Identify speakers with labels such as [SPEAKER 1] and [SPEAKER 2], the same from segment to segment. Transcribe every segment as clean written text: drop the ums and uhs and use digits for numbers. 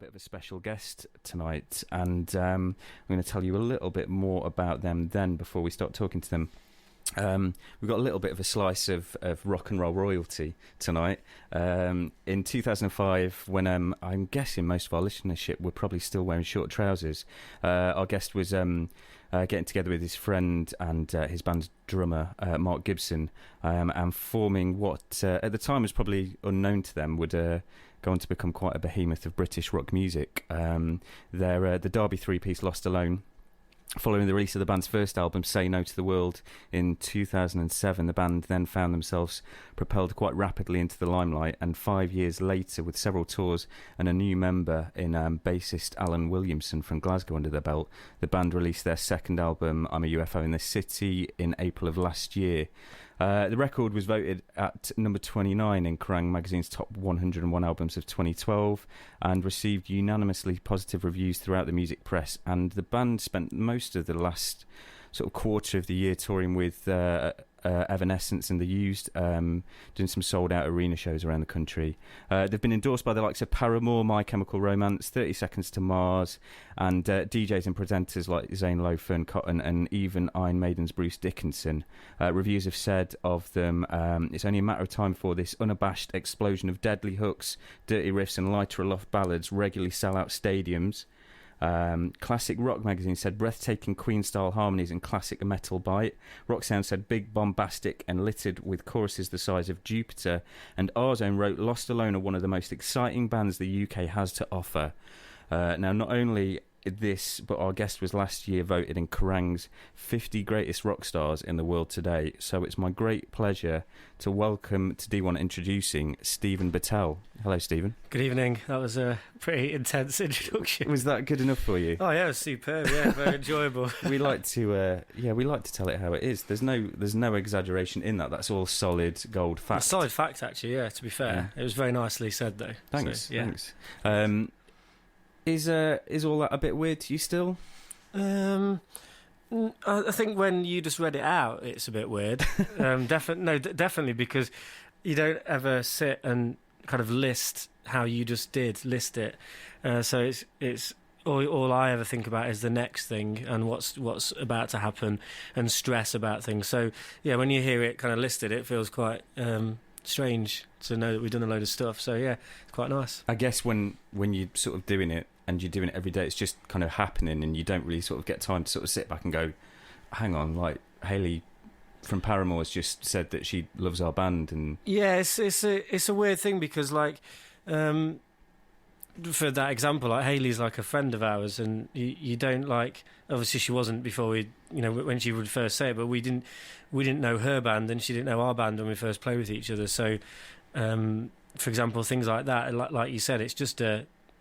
[SPEAKER 1] bit of a special guest tonight, and I'm going to tell you a little bit more about them then before we start talking to them. We've got a little bit of a slice of rock and roll royalty tonight. In 2005, when I'm guessing most of our listenership were probably still wearing short trousers, our guest was getting together with his friend and his band's drummer, Mark Gibson, and forming what at the time was probably unknown to them would go on to become quite a behemoth of British rock music. They're the Derby three-piece LostAlone. Following the release of the band's first album, Say No to the World, in 2007, the band then found themselves propelled quite rapidly into the limelight, and 5 years later, with several tours and a new member in bassist Alan Williamson from Glasgow under their belt, the band released their second album, I'm a UFO in the City, in April of last year. The record was voted at number 29 in Kerrang! Magazine's top 101 albums of 2012 and received unanimously positive reviews throughout the music press. And the band spent most of the last sort of quarter of the year touring with Evanescence and The Used, doing some sold-out arena shows around the country. They've been endorsed by the likes of Paramore, My Chemical Romance, 30 Seconds to Mars, and DJs and presenters like Zane Lowe, Fern Cotton, and even Iron Maiden's Bruce Dickinson. Reviews have said of them, it's only a matter of time before this unabashed explosion of deadly hooks, dirty riffs and lighter aloft ballads regularly sell out stadiums. Classic Rock magazine said breathtaking Queen-style harmonies and classic metal bite. Rock Sound said big, bombastic and littered with choruses the size of Jupiter. And Our Zone wrote LostAlone are one of the most exciting bands the UK has to offer. Now, not only this, but our guest was last year voted in Kerrang's 50 greatest rock stars in the world today. So it's my great pleasure to welcome to D1 introducing Steven Battelle. Hello, Steven.
[SPEAKER 2] Good evening. That was a pretty intense introduction.
[SPEAKER 1] Was that good enough for you?
[SPEAKER 2] Oh yeah, it was superb. Yeah, very enjoyable.
[SPEAKER 1] we like to tell it how it is. There's no exaggeration in that. That's all solid gold fact.
[SPEAKER 2] A solid fact, actually. Yeah. To be fair,
[SPEAKER 1] Yeah.
[SPEAKER 2] It was very nicely said, though.
[SPEAKER 1] Thanks.
[SPEAKER 2] So, yeah.
[SPEAKER 1] Thanks. Is all that a bit weird to you still?
[SPEAKER 2] I think when you just read it out, it's a bit weird. Definitely, because you don't ever sit and kind of list how you just did list it. So it's all I ever think about is the next thing and what's about to happen and stress about things. So yeah, when you hear it kind of listed, it feels quite strange to know that we've done a load of stuff. So yeah, it's quite nice.
[SPEAKER 1] I guess when you're sort of doing it and you're doing it every day, it's just kind of happening, and you don't really sort of get time to sort of sit back and go, hang on, like Hayley from Paramore has just said that she loves our band. And
[SPEAKER 2] yeah, it's a weird thing because like for that example, like Hayley's like a friend of ours, and you don't like, obviously she wasn't before we, when she would first say it, but we didn't know her band and she didn't know our band when we first played with each other. So for example, things like that, like you said, it's just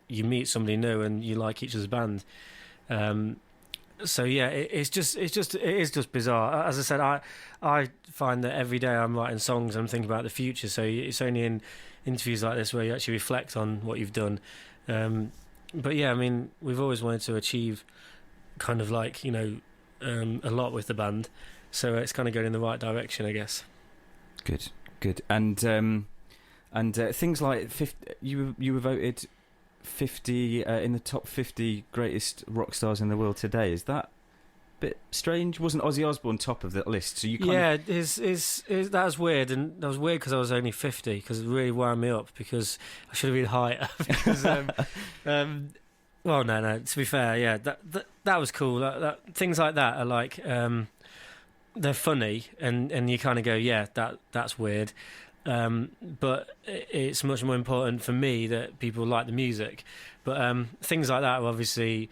[SPEAKER 2] you meet somebody new and you like each other's band. So yeah, it is just bizarre. As I said, I find that every day I'm writing songs and I'm thinking about the future. So it's only in interviews like this where you actually reflect on what you've done. But yeah, I mean, we've always wanted to achieve kind of like a lot with the band. So it's kind of going in the right direction, I guess. Good.
[SPEAKER 1] And things like 50, you were voted 50 in the top 50 greatest rock stars in the world today. Is that a bit strange? Wasn't Ozzy Osbourne top of that list? So you
[SPEAKER 2] that was weird, and that was weird because I was only 50, because it really wound me up because I should have been higher. Because, well, no. To be fair, yeah, that was cool. That things like that are like they're funny, and you kind of go, yeah, that's weird. But it's much more important for me that people like the music. But things like that are obviously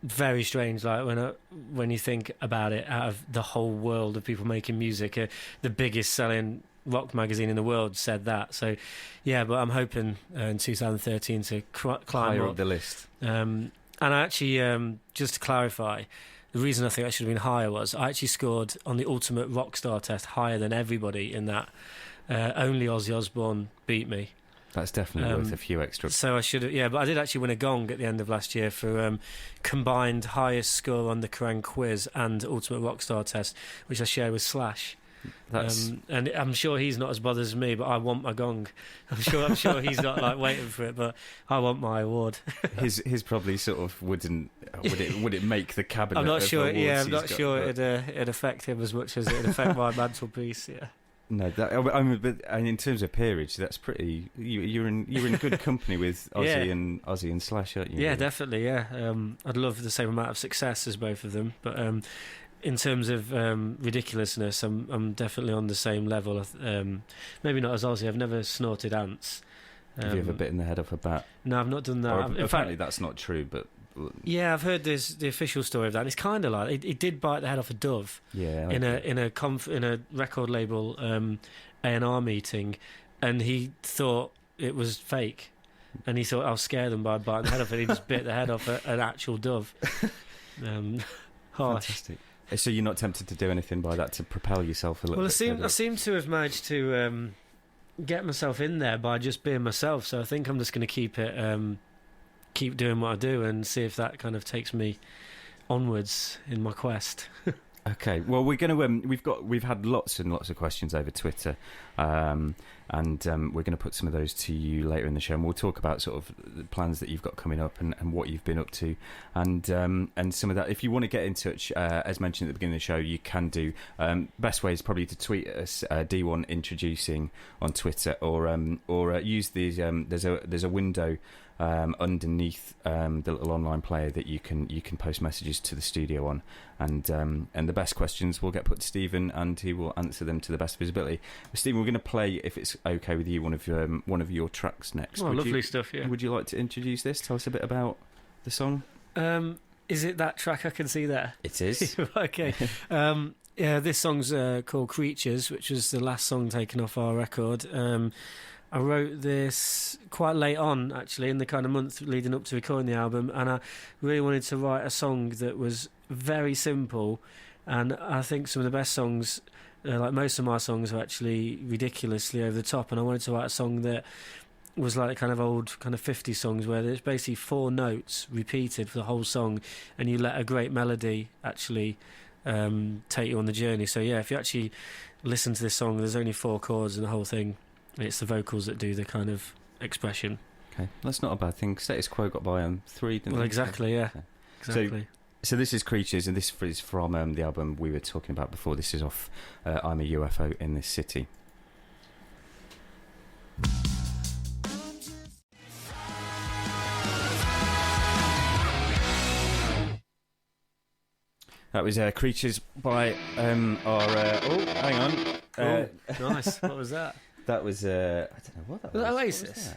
[SPEAKER 2] very strange. Like when you think about it, out of the whole world of people making music, the biggest selling rock magazine in the world said that. So yeah, but I'm hoping in 2013 to climb
[SPEAKER 1] higher up the list.
[SPEAKER 2] And I actually, just to clarify, the reason I think I should have been higher was I actually scored on the Ultimate Rockstar test higher than everybody in that. Only Ozzy Osbourne beat me.
[SPEAKER 1] That's definitely worth a few extra.
[SPEAKER 2] So I should have, yeah, but I did actually win a gong at the end of last year for combined highest score on the Kerrang quiz and Ultimate Rockstar test, which I shared with Slash. And I'm sure he's not as bothered as me, but I want my gong. I'm sure he's not like waiting for it, but I want my award.
[SPEAKER 1] his probably sort of wouldn't. Would it make the cabinet?
[SPEAKER 2] I'm not sure. Yeah, I'm not
[SPEAKER 1] got,
[SPEAKER 2] sure it'd affect him as much as it'd affect my mantelpiece. Yeah.
[SPEAKER 1] No, but in terms of peerage, that's pretty. You're in good company with Ozzy and Slash, aren't you?
[SPEAKER 2] Yeah, really? Definitely. Yeah, I'd love the same amount of success as both of them, but in terms of ridiculousness, I'm definitely on the same level. Maybe not as Ozzy. I've never snorted ants.
[SPEAKER 1] Have you ever bitten the head off a bat?
[SPEAKER 2] No, I've not done that.
[SPEAKER 1] In fact, that's not true, but.
[SPEAKER 2] Yeah, I've heard the official story of that. It's kind of like he did bite the head off a dove.
[SPEAKER 1] Yeah,
[SPEAKER 2] in a record label A&R meeting, and he thought it was fake, and he thought I'll scare them by biting the head off it. He just bit the head off an actual dove. Harsh.
[SPEAKER 1] Fantastic. So you're not tempted to do anything by that to propel yourself a little bit?
[SPEAKER 2] Well, I seem to have managed to get myself in there by just being myself. So I think I'm just going to keep doing what I do and see if that kind of takes me onwards in my quest.
[SPEAKER 1] Okay, well, we're going to we've had lots and lots of questions over Twitter, and we're going to put some of those to you later in the show, and we'll talk about sort of the plans that you've got coming up and what you've been up to, and some of that. If you want to get in touch, as mentioned at the beginning of the show, you can do. Best way is probably to tweet us D1 Introducing on Twitter, or use these. There's a window underneath the little online player that you can post messages to the studio on, and the best questions will get put to Stephen, and he will answer them to the best of his ability. Stephen, we're going to play, if it's okay with you, one of your tracks next.
[SPEAKER 2] Oh, lovely stuff. Yeah.
[SPEAKER 1] Would you like to introduce this? Tell us a bit about the song.
[SPEAKER 2] Is it that track I can see there?
[SPEAKER 1] It is.
[SPEAKER 2] Okay. Yeah, this song's called Creatures, which was the last song taken off our record. I wrote this quite late on, actually, in the kind of month leading up to recording the album, and I really wanted to write a song that was very simple, and I think some of the best songs, like most of my songs, are actually ridiculously over the top, and I wanted to write a song that was like kind of old kind of 50 songs where there's basically 4 notes repeated for the whole song, and you let a great melody actually take you on the journey. So yeah, if you actually listen to this song, there's only 4 chords in the whole thing. It's the vocals that do the kind of expression.
[SPEAKER 1] Okay, that's not a bad thing. Status Quo got by on 3, didn't they?
[SPEAKER 2] Well, exactly, yeah.
[SPEAKER 1] Okay.
[SPEAKER 2] Exactly.
[SPEAKER 1] So this is Creatures, and this is from the album we were talking about before. This is off I'm a UFO in This City. That was Creatures by hang on.
[SPEAKER 2] Nice. What was that?
[SPEAKER 1] That was I don't know what that was.
[SPEAKER 2] Oasis.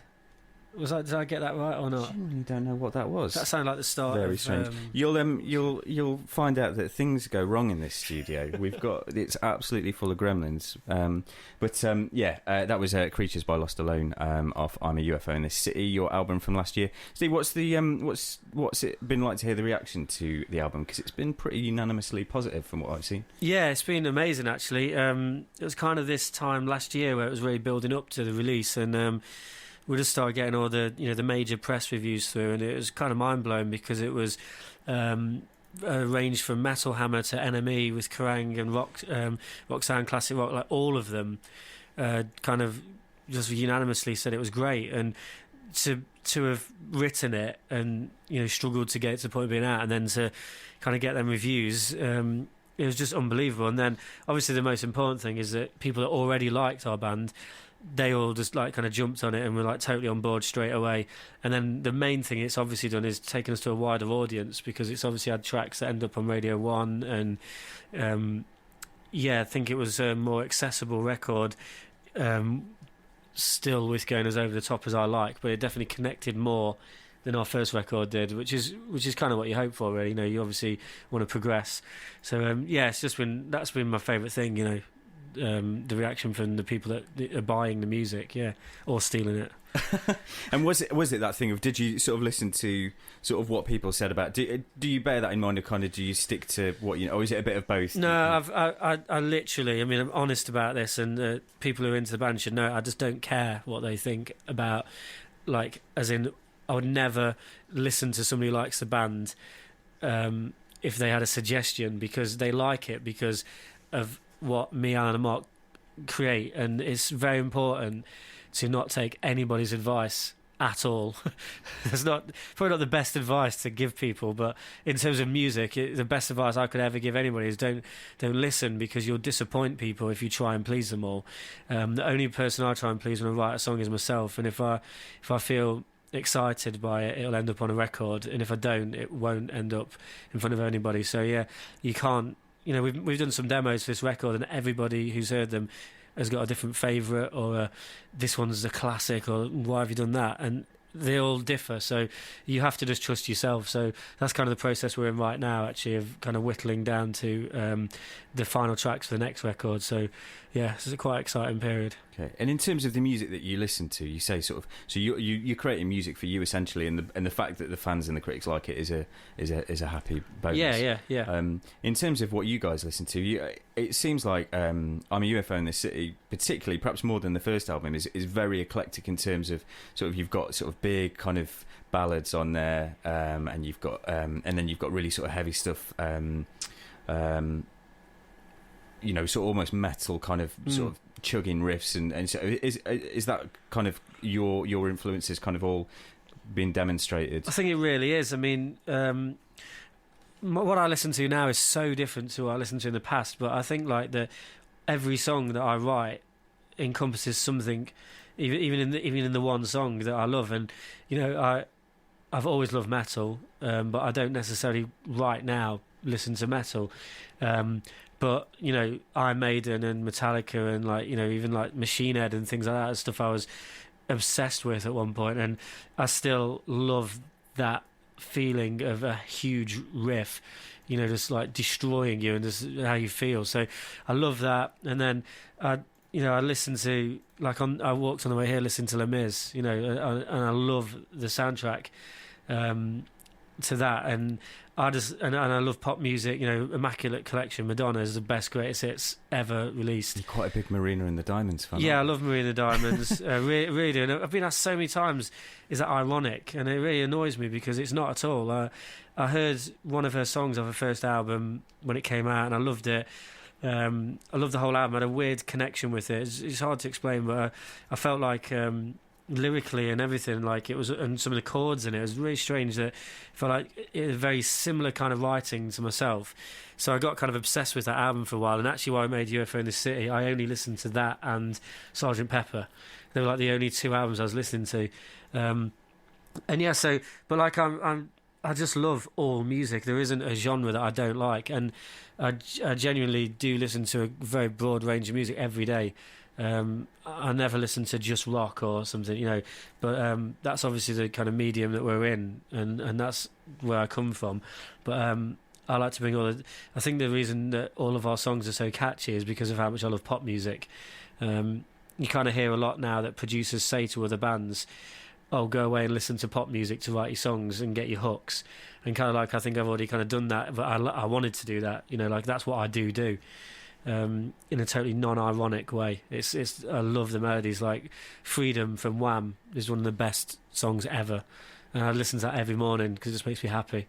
[SPEAKER 2] Did I get that right or not?
[SPEAKER 1] I genuinely don't know what that was.
[SPEAKER 2] That sounded like the start.
[SPEAKER 1] Very strange. You'll find out that things go wrong in this studio. It's absolutely full of gremlins. That was Creatures by LostAlone off I'm a UFO in This City, your album from last year. Steve, what's it been like to hear the reaction to the album? Because it's been pretty unanimously positive from what I've seen.
[SPEAKER 2] Yeah, it's been amazing actually. It was kind of this time last year where it was really building up to the release, and we just started getting all the major press reviews through, and it was kind of mind blowing because it was ranged from Metal Hammer to NME with Kerrang and rock sound, classic rock, like all of them kind of just unanimously said it was great, and to have written it and struggled to get it to the point of being out, and then to kind of get them reviews. It was just unbelievable. And then obviously the most important thing is that people that already liked our band, they all just like kind of jumped on it and were like totally on board straight away. And then the main thing it's obviously done is taken us to a wider audience, because it's obviously had tracks that end up on Radio 1, and I think it was a more accessible record, still with going as over the top as I like, but it definitely connected more than our first record did, which is kind of what you hope for, really. You obviously want to progress. So that's been my favourite thing, the reaction from the people that are buying the music, or stealing it.
[SPEAKER 1] And was it that thing of, did you sort of listen to sort of what people said about? Do you bear that in mind, or kind of do you stick to what or is it a bit of both?
[SPEAKER 2] No, I literally, I'm honest about this, and people who are into the band should know I just don't care what they think about, like, as in, I would never listen to somebody who likes the band if they had a suggestion, because they like it because of what me, Alan and Mark create, and it's very important to not take anybody's advice at all. That's probably not the best advice to give people, but in terms of music, the best advice I could ever give anybody is don't listen, because you'll disappoint people if you try and please them all. The only person I try and please when I write a song is myself, and if I feel excited by it, it'll end up on a record, and if I don't, it won't end up in front of anybody. So yeah, you can't, we've done some demos for this record, and everybody who's heard them has got a different favourite, or this one's a classic, or why have you done that? And they all differ, so you have to just trust yourself. So that's kind of the process we're in right now, actually, of kind of whittling down to the final tracks for the next record. So yeah, this is a quite exciting period.
[SPEAKER 1] Okay, and in terms of the music that you listen to, you say sort of, so you're creating music for you essentially, and the fact that the fans and the critics like it is a happy bonus.
[SPEAKER 2] Yeah.
[SPEAKER 1] In terms of what you guys listen to, it seems like I'm a UFO in the City, particularly perhaps more than the first album, is very eclectic in terms of sort of, you've got sort of big kind of ballads on there, and you've got and then you've got really sort of heavy stuff. Sort of almost metal kind of sort of chugging riffs, and so is that kind of your influences kind of all being demonstrated?
[SPEAKER 2] I think it really is. I mean, what I listen to now is so different to what I listened to in the past, but I think like that every song that I write encompasses something, even in the one song that I love. And I've always loved metal, but I don't necessarily right now listen to metal. But Iron Maiden and Metallica and even like Machine Head and things like that, stuff I was obsessed with at one point, and I still love that feeling of a huge riff, just like destroying you and just how you feel. So I love that. And then I listen to, like, I walked on the way here listening to Les Mis, and I love the soundtrack to that. And I love pop music. Immaculate Collection, Madonna is the best greatest hits ever released.
[SPEAKER 1] You're quite a big Marina and the Diamonds fan.
[SPEAKER 2] Yeah, I love Marina and the Diamonds. really do. And I've been asked so many times, is that ironic? And it really annoys me, because it's not at all. I heard one of her songs off her first album when it came out, and I loved it. I loved the whole album. I had a weird connection with it. It's hard to explain, but I felt like lyrically and everything, like it was, and some of the chords in it, was really strange, that it felt like it was very similar kind of writing to myself. So I got kind of obsessed with that album for a while, and actually why I made UFO in the City, I only listened to that and Sgt. Pepper. They were like the only two albums I was listening to. And yeah, so, but like I just love all music. There isn't a genre that I don't like, and I genuinely do listen to a very broad range of music every day. I never listen to just rock or something, but that's obviously the kind of medium that we're in, and that's where I come from. But I like to bring I think the reason that all of our songs are so catchy is because of how much I love pop music. You kind of hear a lot now that producers say to other bands, oh, go away and listen to pop music to write your songs and get your hooks. And kind of like, I think I've already kind of done that, but I wanted to do that, like that's what I do. In a totally non-ironic way. It's I love the melodies. Like Freedom from Wham is one of the best songs ever, and I listen to that every morning because it just makes me happy.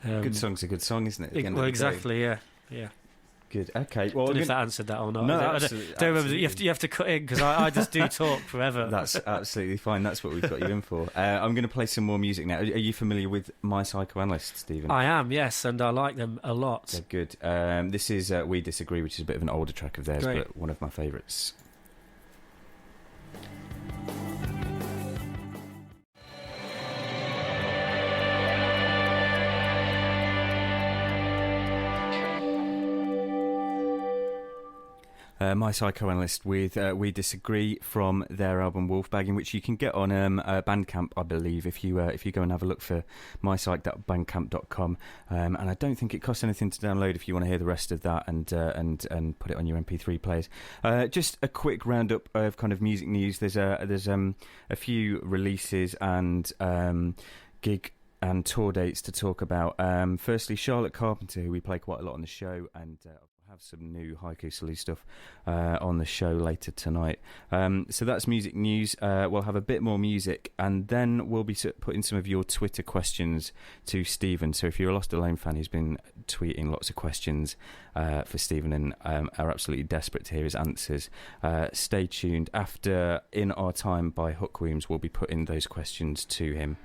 [SPEAKER 1] Good song's a good song, isn't it?
[SPEAKER 2] Well, exactly, yeah.
[SPEAKER 1] Good. Okay. Well,
[SPEAKER 2] I don't know if that answered that or not.
[SPEAKER 1] No,
[SPEAKER 2] I don't remember. You have to cut in, because I just do talk forever.
[SPEAKER 1] That's absolutely fine. That's what we've got you in for. I'm going to play some more music now. Are you familiar with My Psychoanalyst, Stephen?
[SPEAKER 2] I am, yes, and I like them a lot.
[SPEAKER 1] They're good. This is We Disagree, which is a bit of an older track of theirs,
[SPEAKER 2] Great.
[SPEAKER 1] but one of my favourites. My Psychoanalyst with We Disagree from their album Wolfbagging, which you can get on Bandcamp, I believe, if you go and have a look for mypsych.bandcamp.com. And I don't think it costs anything to download if you want to hear the rest of that and put it on your MP3 players. Just a quick roundup of kind of music news. There's a few releases and gig and tour dates to talk about. Firstly, Charlotte Carpenter, who we play quite a lot on the show, and have some new Haiku Salute stuff on the show later tonight. So that's music news. We'll have a bit more music, and then we'll be putting some of your Twitter questions to Steven. So if you're a LostAlone fan who's been tweeting lots of questions for Steven and are absolutely desperate to hear his answers, stay tuned. After In Our Time by Hookworms, we'll be putting those questions to him.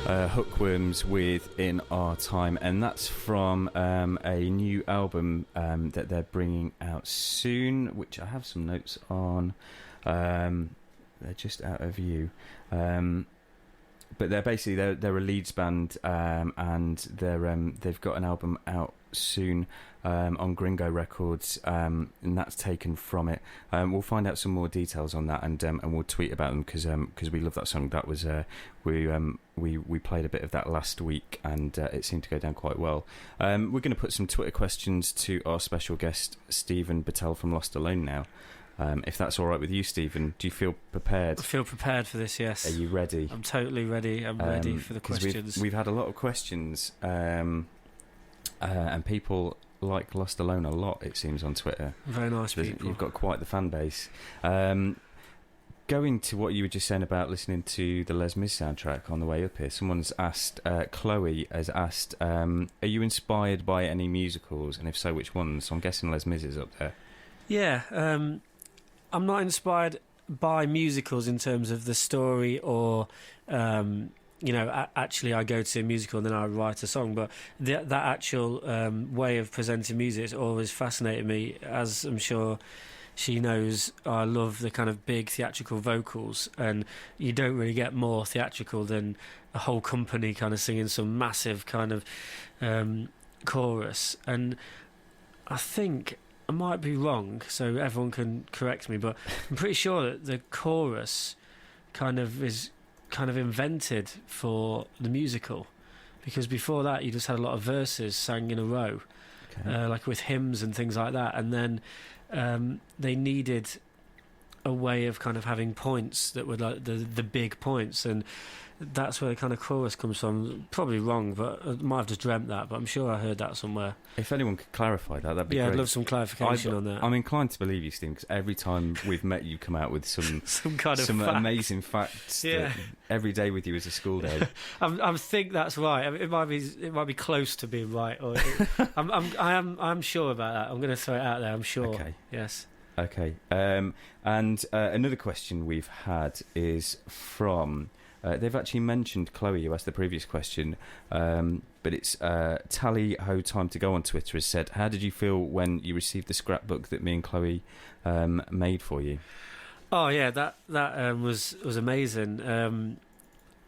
[SPEAKER 1] Hookworms with In Our Time, and that's from a new album that they're bringing out soon, which I have some notes on. They're just out of view, but they're basically they're a Leeds band, and they've got an album out soon on Gringo Records, and that's taken from it. We'll find out some more details on that, and we'll tweet about them because we love that song. That was we played a bit of that last week, and it seemed to go down quite well. We're going to put some Twitter questions to our special guest Steven Battelle from LostAlone now. If that's all right with you, Stephen, do you feel prepared?
[SPEAKER 2] I feel prepared for this, yes.
[SPEAKER 1] Are you ready?
[SPEAKER 2] I'm totally ready. I'm ready for the questions.
[SPEAKER 1] We've had a lot of questions, and people like LostAlone a lot, it seems, on Twitter.
[SPEAKER 2] Very nice people.
[SPEAKER 1] You've got quite the fan base. Going to what you were just saying about listening to the Les Mis soundtrack on the way up here, someone's asked, Chloe has asked, are you inspired by any musicals, and if so, which ones? So I'm guessing Les Mis is up there.
[SPEAKER 2] Yeah, I'm not inspired by musicals in terms of the story or, actually I go to a musical and then I write a song, but that actual way of presenting music has always fascinated me. As I'm sure she knows, I love the kind of big theatrical vocals, and you don't really get more theatrical than a whole company kind of singing some massive kind of chorus. And I think I might be wrong, so everyone can correct me, but I'm pretty sure that the chorus is invented for the musical, because before that you just had a lot of verses sang in a row, like with hymns and things like that, and then they needed a way of kind of having points that were like the big points, and that's where the kind of chorus comes from. Probably wrong, but I might have just dreamt that, but I'm sure I heard that somewhere.
[SPEAKER 1] If anyone could clarify that'd be great.
[SPEAKER 2] I'd love some clarification on that.
[SPEAKER 1] I'm inclined to believe you, Steve, because every time we've met you come out with some
[SPEAKER 2] kind of
[SPEAKER 1] some
[SPEAKER 2] fact.
[SPEAKER 1] amazing facts. Yeah. That every day with you is a school day.
[SPEAKER 2] I think that's right. I mean, it might be close to being right, or I'm sure about that. I'm going to throw it out there. I'm sure.
[SPEAKER 1] Okay.
[SPEAKER 2] Yes.
[SPEAKER 1] Okay. And another question we've had is from. They've actually mentioned Chloe, who asked the previous question, but it's Tally Ho Time to Go on Twitter has said, how did you feel when you received the scrapbook that me and Chloe made for you?
[SPEAKER 2] Oh yeah, that was amazing.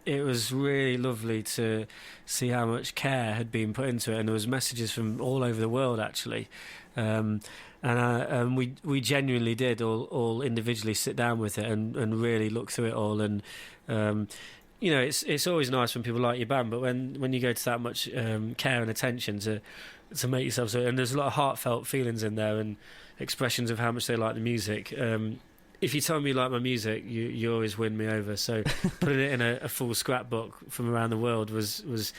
[SPEAKER 2] It was really lovely to see how much care had been put into it, and there was messages from all over the world actually. And we genuinely did all individually sit down with it and really look through it all, and it's always nice when people like your band, but when you go to that much care and attention to make yourself so, and there's a lot of heartfelt feelings in there and expressions of how much they like the music. If you tell me you like my music, you always win me over. So putting it in a full scrapbook from around the world was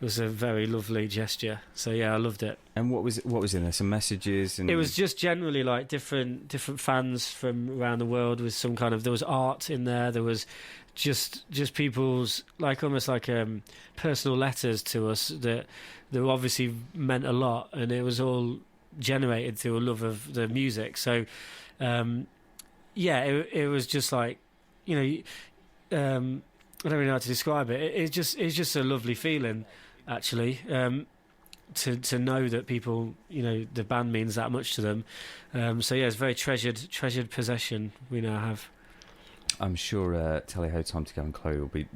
[SPEAKER 2] a very lovely gesture. So yeah, I loved it.
[SPEAKER 1] And what was in there? Some messages? And
[SPEAKER 2] it was just generally like different fans from around the world with some kind of. There was art in there. There was just people's almost like personal letters to us that obviously meant a lot, and it was all generated through a love of the music. So. Yeah, it was just like, I don't really know how to describe it. It's just a lovely feeling, actually, to know that people, the band means that much to them. So yeah, it's a very treasured possession we now have.
[SPEAKER 1] I'm sure Tally Ho Time to Go and Chloe will be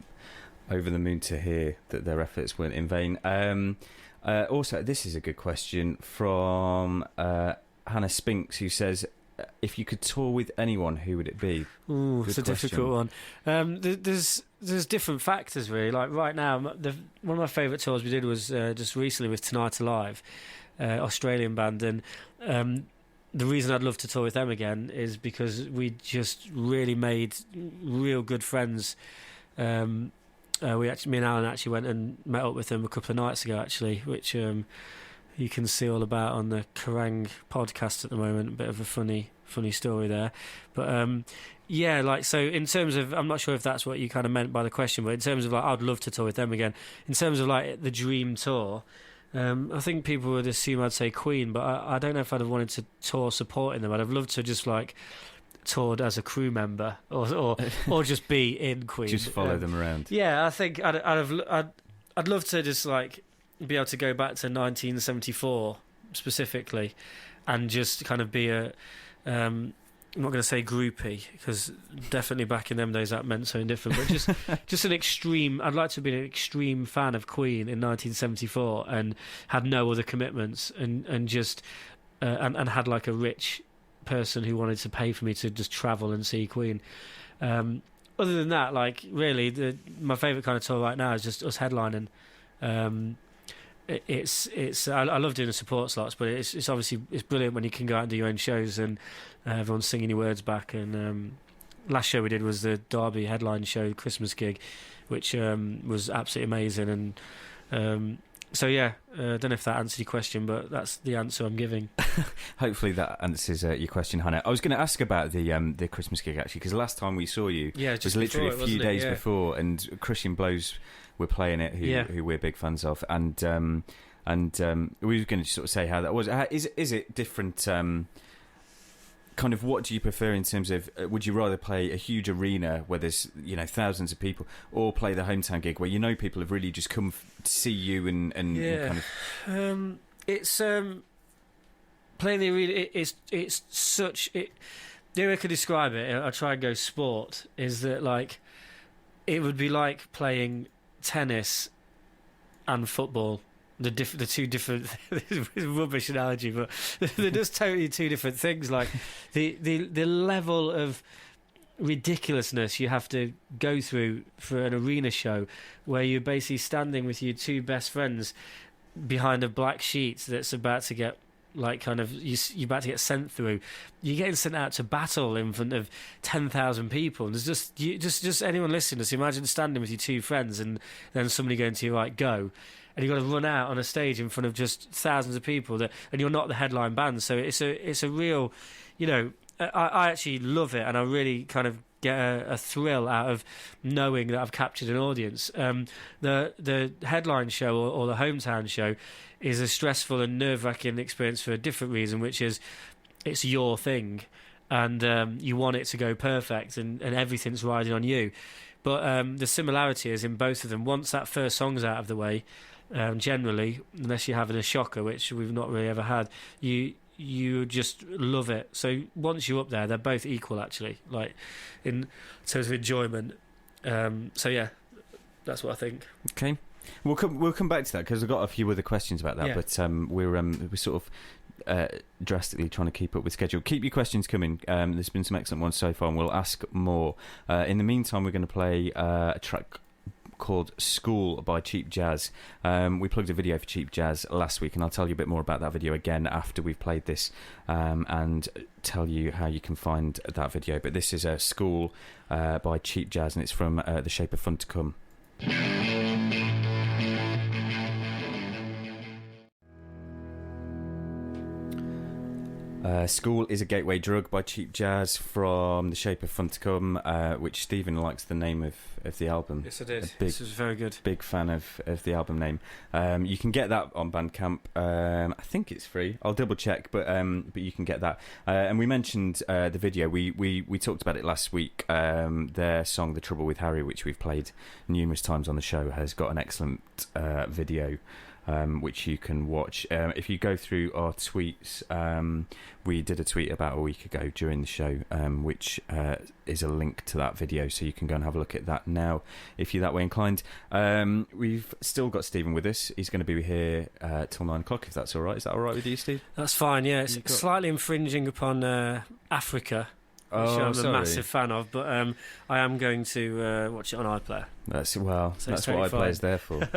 [SPEAKER 1] over the moon to hear that their efforts weren't in vain. Also, this is a good question from Hannah Spinks, who says, if you could tour with anyone, who would it be?
[SPEAKER 2] Ooh, it's a difficult one. There's different factors, really. Like right now, one of my favourite tours we did was just recently with Tonight Alive, Australian band, and the reason I'd love to tour with them again is because we just really made real good friends. Me and Alan actually went and met up with them a couple of nights ago, actually, which you can see all about on the Kerrang podcast at the moment. A bit of a funny story there, but yeah, like, so in terms of, I'm not sure if that's what you kind of meant by the question, but in terms of like, I'd love to tour with them again. In terms of like the dream tour, I think people would assume I'd say Queen, but I don't know if I'd have wanted to tour supporting them. I'd have loved to just like toured as a crew member or just be in Queen,
[SPEAKER 1] just follow them around.
[SPEAKER 2] Yeah, I think I'd love to just like be able to go back to 1974 specifically, and just kind of be a I'm not going to say groupie, because definitely back in them days that meant something different, but just an extreme. I'd like to be an extreme fan of Queen in 1974 and had no other commitments, and just and had like a rich person who wanted to pay for me to just travel and see Queen. Other than that, like, really, my favourite kind of tour right now is just us headlining. I love doing the support slots, but it's obviously it's brilliant when you can go out and do your own shows and everyone's singing your words back. And last show we did was the Derby headline show, Christmas gig, which was absolutely amazing. And so yeah, I don't know if that answered your question, but that's the answer I'm giving.
[SPEAKER 1] Hopefully that answers your question, Hannah. I was going to ask about the Christmas gig actually, because the last time we saw you was literally a few days before, and Crushing Blows were playing it, who we're big fans of, and we were going to sort of say how that was. Is it different? Kind of, what do you prefer in terms of? Would you rather play a huge arena where there's thousands of people, or play the hometown gig where people have really just come to see you and kind of?
[SPEAKER 2] It's playing the arena. It's such it. The way I could describe it, I try and go sport, is that like it would be like playing tennis and football. The two different rubbish analogy, but they're just totally two different things. Like the level of ridiculousness you have to go through for an arena show, where you're basically standing with your two best friends behind a black sheet that's about to get like kind of you're about to get sent through. You're getting sent out to battle in front of 10,000 people. And there's just anyone listening, just imagine standing with your two friends and then somebody going to you, like, go. And you've got to run out on a stage in front of just thousands of people, and you're not the headline band. So it's a real, I actually love it, and I really kind of get a thrill out of knowing that I've captured an audience. The headline show or the hometown show is a stressful and nerve-wracking experience for a different reason, which is it's your thing, and you want it to go perfect, and everything's riding on you. But the similarity is in both of them. Once that first song's out of the way, generally, unless you're having a shocker, which we've not really ever had, you just love it. So once you're up there, they're both equal, actually, like in terms of enjoyment. So yeah, that's what I think.
[SPEAKER 1] Okay, we'll come back to that, because I've got a few other questions about that. Yeah. But we're sort of drastically trying to keep up with schedule. Keep your questions coming. There's been some excellent ones so far, and we'll ask more. In the meantime, we're going to play a track called School by Cheap Jazz. We plugged a video for Cheap Jazz last week, and I'll tell you a bit more about that video again after we've played this, and tell you how you can find that video. But this is School by Cheap Jazz, and it's from The Shape of Fun to Come. School is a Gateway Drug by Cheap Jazz from The Shape of Fun to Come, which Stephen likes the name of the album.
[SPEAKER 2] Yes, I did. This is very good.
[SPEAKER 1] Big fan of the album name. You can get that on Bandcamp. I think it's free. I'll double check, but you can get that. And we mentioned the video. We talked about it last week. Their song "The Trouble with Harry," which we've played numerous times on the show, has got an excellent video. Which you can watch. If you go through our tweets, we did a tweet about a week ago during the show, which is a link to that video, so you can go and have a look at that now if you're that way inclined. We've still got Stephen with us. He's going to be here till 9 o'clock, if that's all right. Is that all right with you, Steve?
[SPEAKER 2] That's fine, yeah. It's slightly infringing upon Africa, which I'm a massive fan of, but I am going to watch it on iPlayer.
[SPEAKER 1] That's what iPlayer is there for.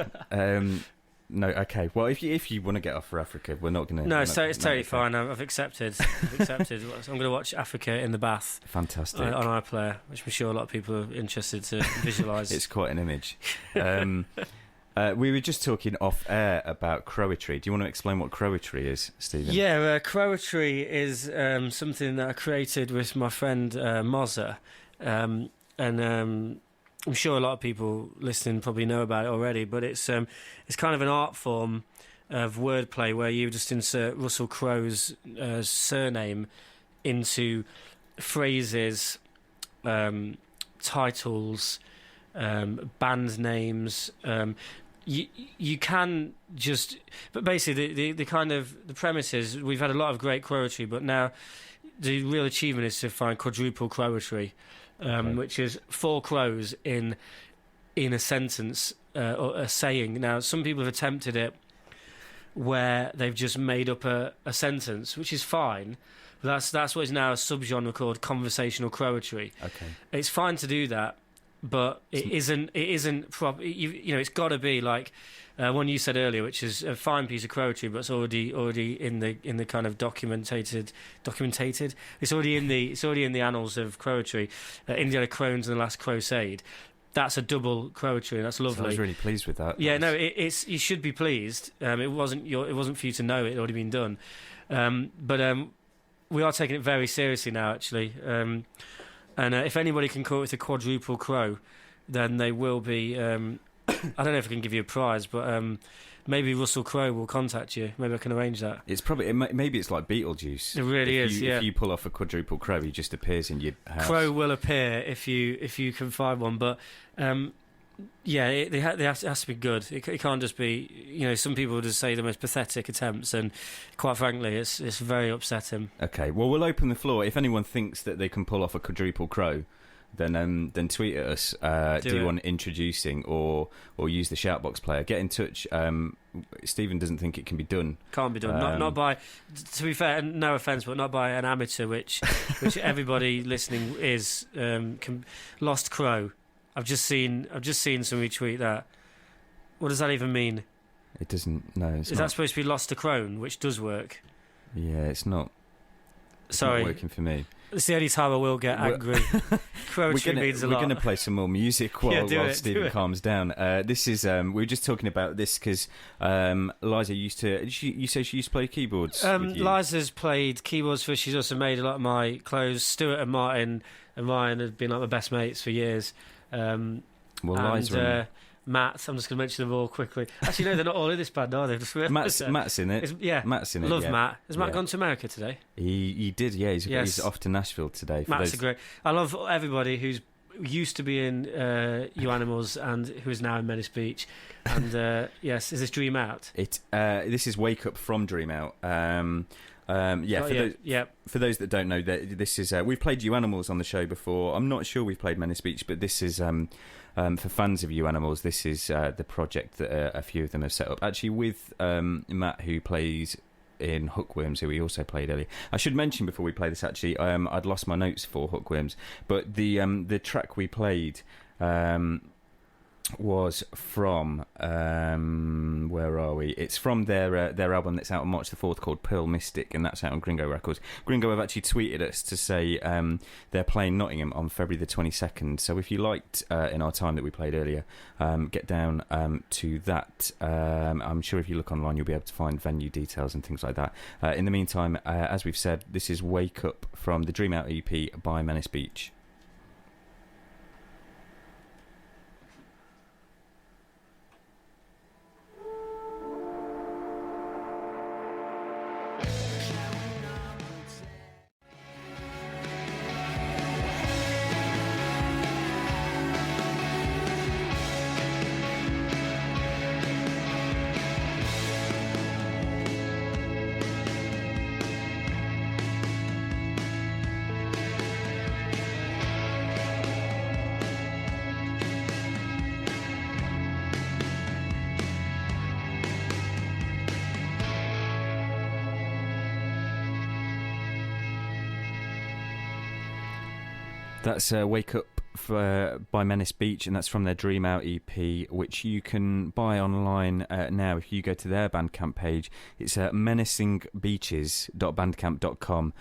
[SPEAKER 1] No, okay. Well, if you want to get off for Africa, we're not going to.
[SPEAKER 2] No, it's totally fine. I've accepted. I'm going to watch Africa in the bath.
[SPEAKER 1] Fantastic.
[SPEAKER 2] On iPlayer, which I'm sure a lot of people are interested to visualise.
[SPEAKER 1] It's quite an image. We were just talking off air about croatry. Do you want to explain what croatry is, Stephen?
[SPEAKER 2] Yeah, croatry is something that I created with my friend Mozza, and I'm sure a lot of people listening probably know about it already. But it's kind of an art form of wordplay where you just insert Russell Crowe's surname into phrases, titles, band names. You can just, but basically the kind of the premise is we've had a lot of great croatry, but now the real achievement is to find quadruple croatry, which is 4 crows in a sentence or a saying. Now some people have attempted it where they've just made up a sentence, which is fine. But that's what is now a subgenre called conversational croatry.
[SPEAKER 1] Okay, it's
[SPEAKER 2] fine to do that. But it isn't. You know, it's got to be like one you said earlier, which is a fine piece of croatry, but it's already in the kind of documented. It's already in the annals of croatry. Indiana Crones and the Last Crusade. That's a double croatry, and that's lovely.
[SPEAKER 1] So I was really pleased with that.
[SPEAKER 2] Yeah, no, it's you should be pleased. It wasn't for you to know it had already been done, but we are taking it very seriously now, actually. And if anybody can come up with a quadruple crow, then they will be. I don't know if I can give you a prize, but maybe Russell Crowe will contact you. Maybe I can arrange that.
[SPEAKER 1] It's probably maybe it's like Beetlejuice.
[SPEAKER 2] It really is.
[SPEAKER 1] If you pull off a quadruple crow, he just appears in your house.
[SPEAKER 2] Crow will appear if you can find one, but. Yeah, it has to be good. It can't just be, you know, some people just say the most pathetic attempts, and quite frankly, it's very upsetting.
[SPEAKER 1] Okay, well, we'll open the floor. If anyone thinks that they can pull off a quadruple crow, then tweet at us. Do you want introducing or use the shoutbox player? Get in touch. Stephen doesn't think it can be done.
[SPEAKER 2] Can't be done. Not by. To be fair, no offence, but not by an amateur, which everybody listening is. Lost Crow. I've just seen somebody tweet that. What does that even mean?
[SPEAKER 1] It doesn't. No, it's
[SPEAKER 2] Is
[SPEAKER 1] not.
[SPEAKER 2] that supposed to be Lost a Crone, which does work?
[SPEAKER 1] Yeah, it's not. It's
[SPEAKER 2] Sorry,
[SPEAKER 1] not working for me.
[SPEAKER 2] It's the only time I will get angry. Croatry means a lot.
[SPEAKER 1] We're going to play some more music while Stephen calms down. This is we were just talking about this because Liza used to. You say she used to play keyboards.
[SPEAKER 2] Liza's played keyboards for. She's also made a lot of my clothes. Stuart and Martin and Ryan have been like my best mates for years.
[SPEAKER 1] Liza
[SPEAKER 2] Matt, I'm just going to mention them all quickly. Actually, no, they're not all in this band, are they?
[SPEAKER 1] Matt's in it.
[SPEAKER 2] Matt's in it. Love Matt. Has Matt gone to America today?
[SPEAKER 1] He did, yeah. He's off to Nashville today.
[SPEAKER 2] Matt's a great. I love everybody who's used to be in You Animals and who is now in Menace Beach. And yes, is this Dream Out?
[SPEAKER 1] This is Wake Up from Dream Out. For those that don't know, this is we've played You Animals on the show before. I'm not sure we've played Menace Beach, but this is for fans of You Animals. This is the project that a few of them have set up. Actually, with Matt, who plays in Hookworms, who we also played earlier. I should mention before we play this. Actually, I'd lost my notes for Hookworms, but the track we played. Was from where are we? It's from their album that's out on March the 4th called Pearl Mystic, and that's out on Gringo Records. Gringo have actually tweeted us to say they're playing Nottingham on February the 22nd. So if you liked in our time that we played earlier, get down to that. I'm sure if you look online, you'll be able to find venue details and things like that. In the meantime, as we've said, this is Wake Up from the Dream Out EP by Menace Beach. That's Wake Up by Menace Beach, and that's from their Dream Out EP, which you can buy online now. If you go to their Bandcamp page, it's menacingbeaches.bandcamp.com.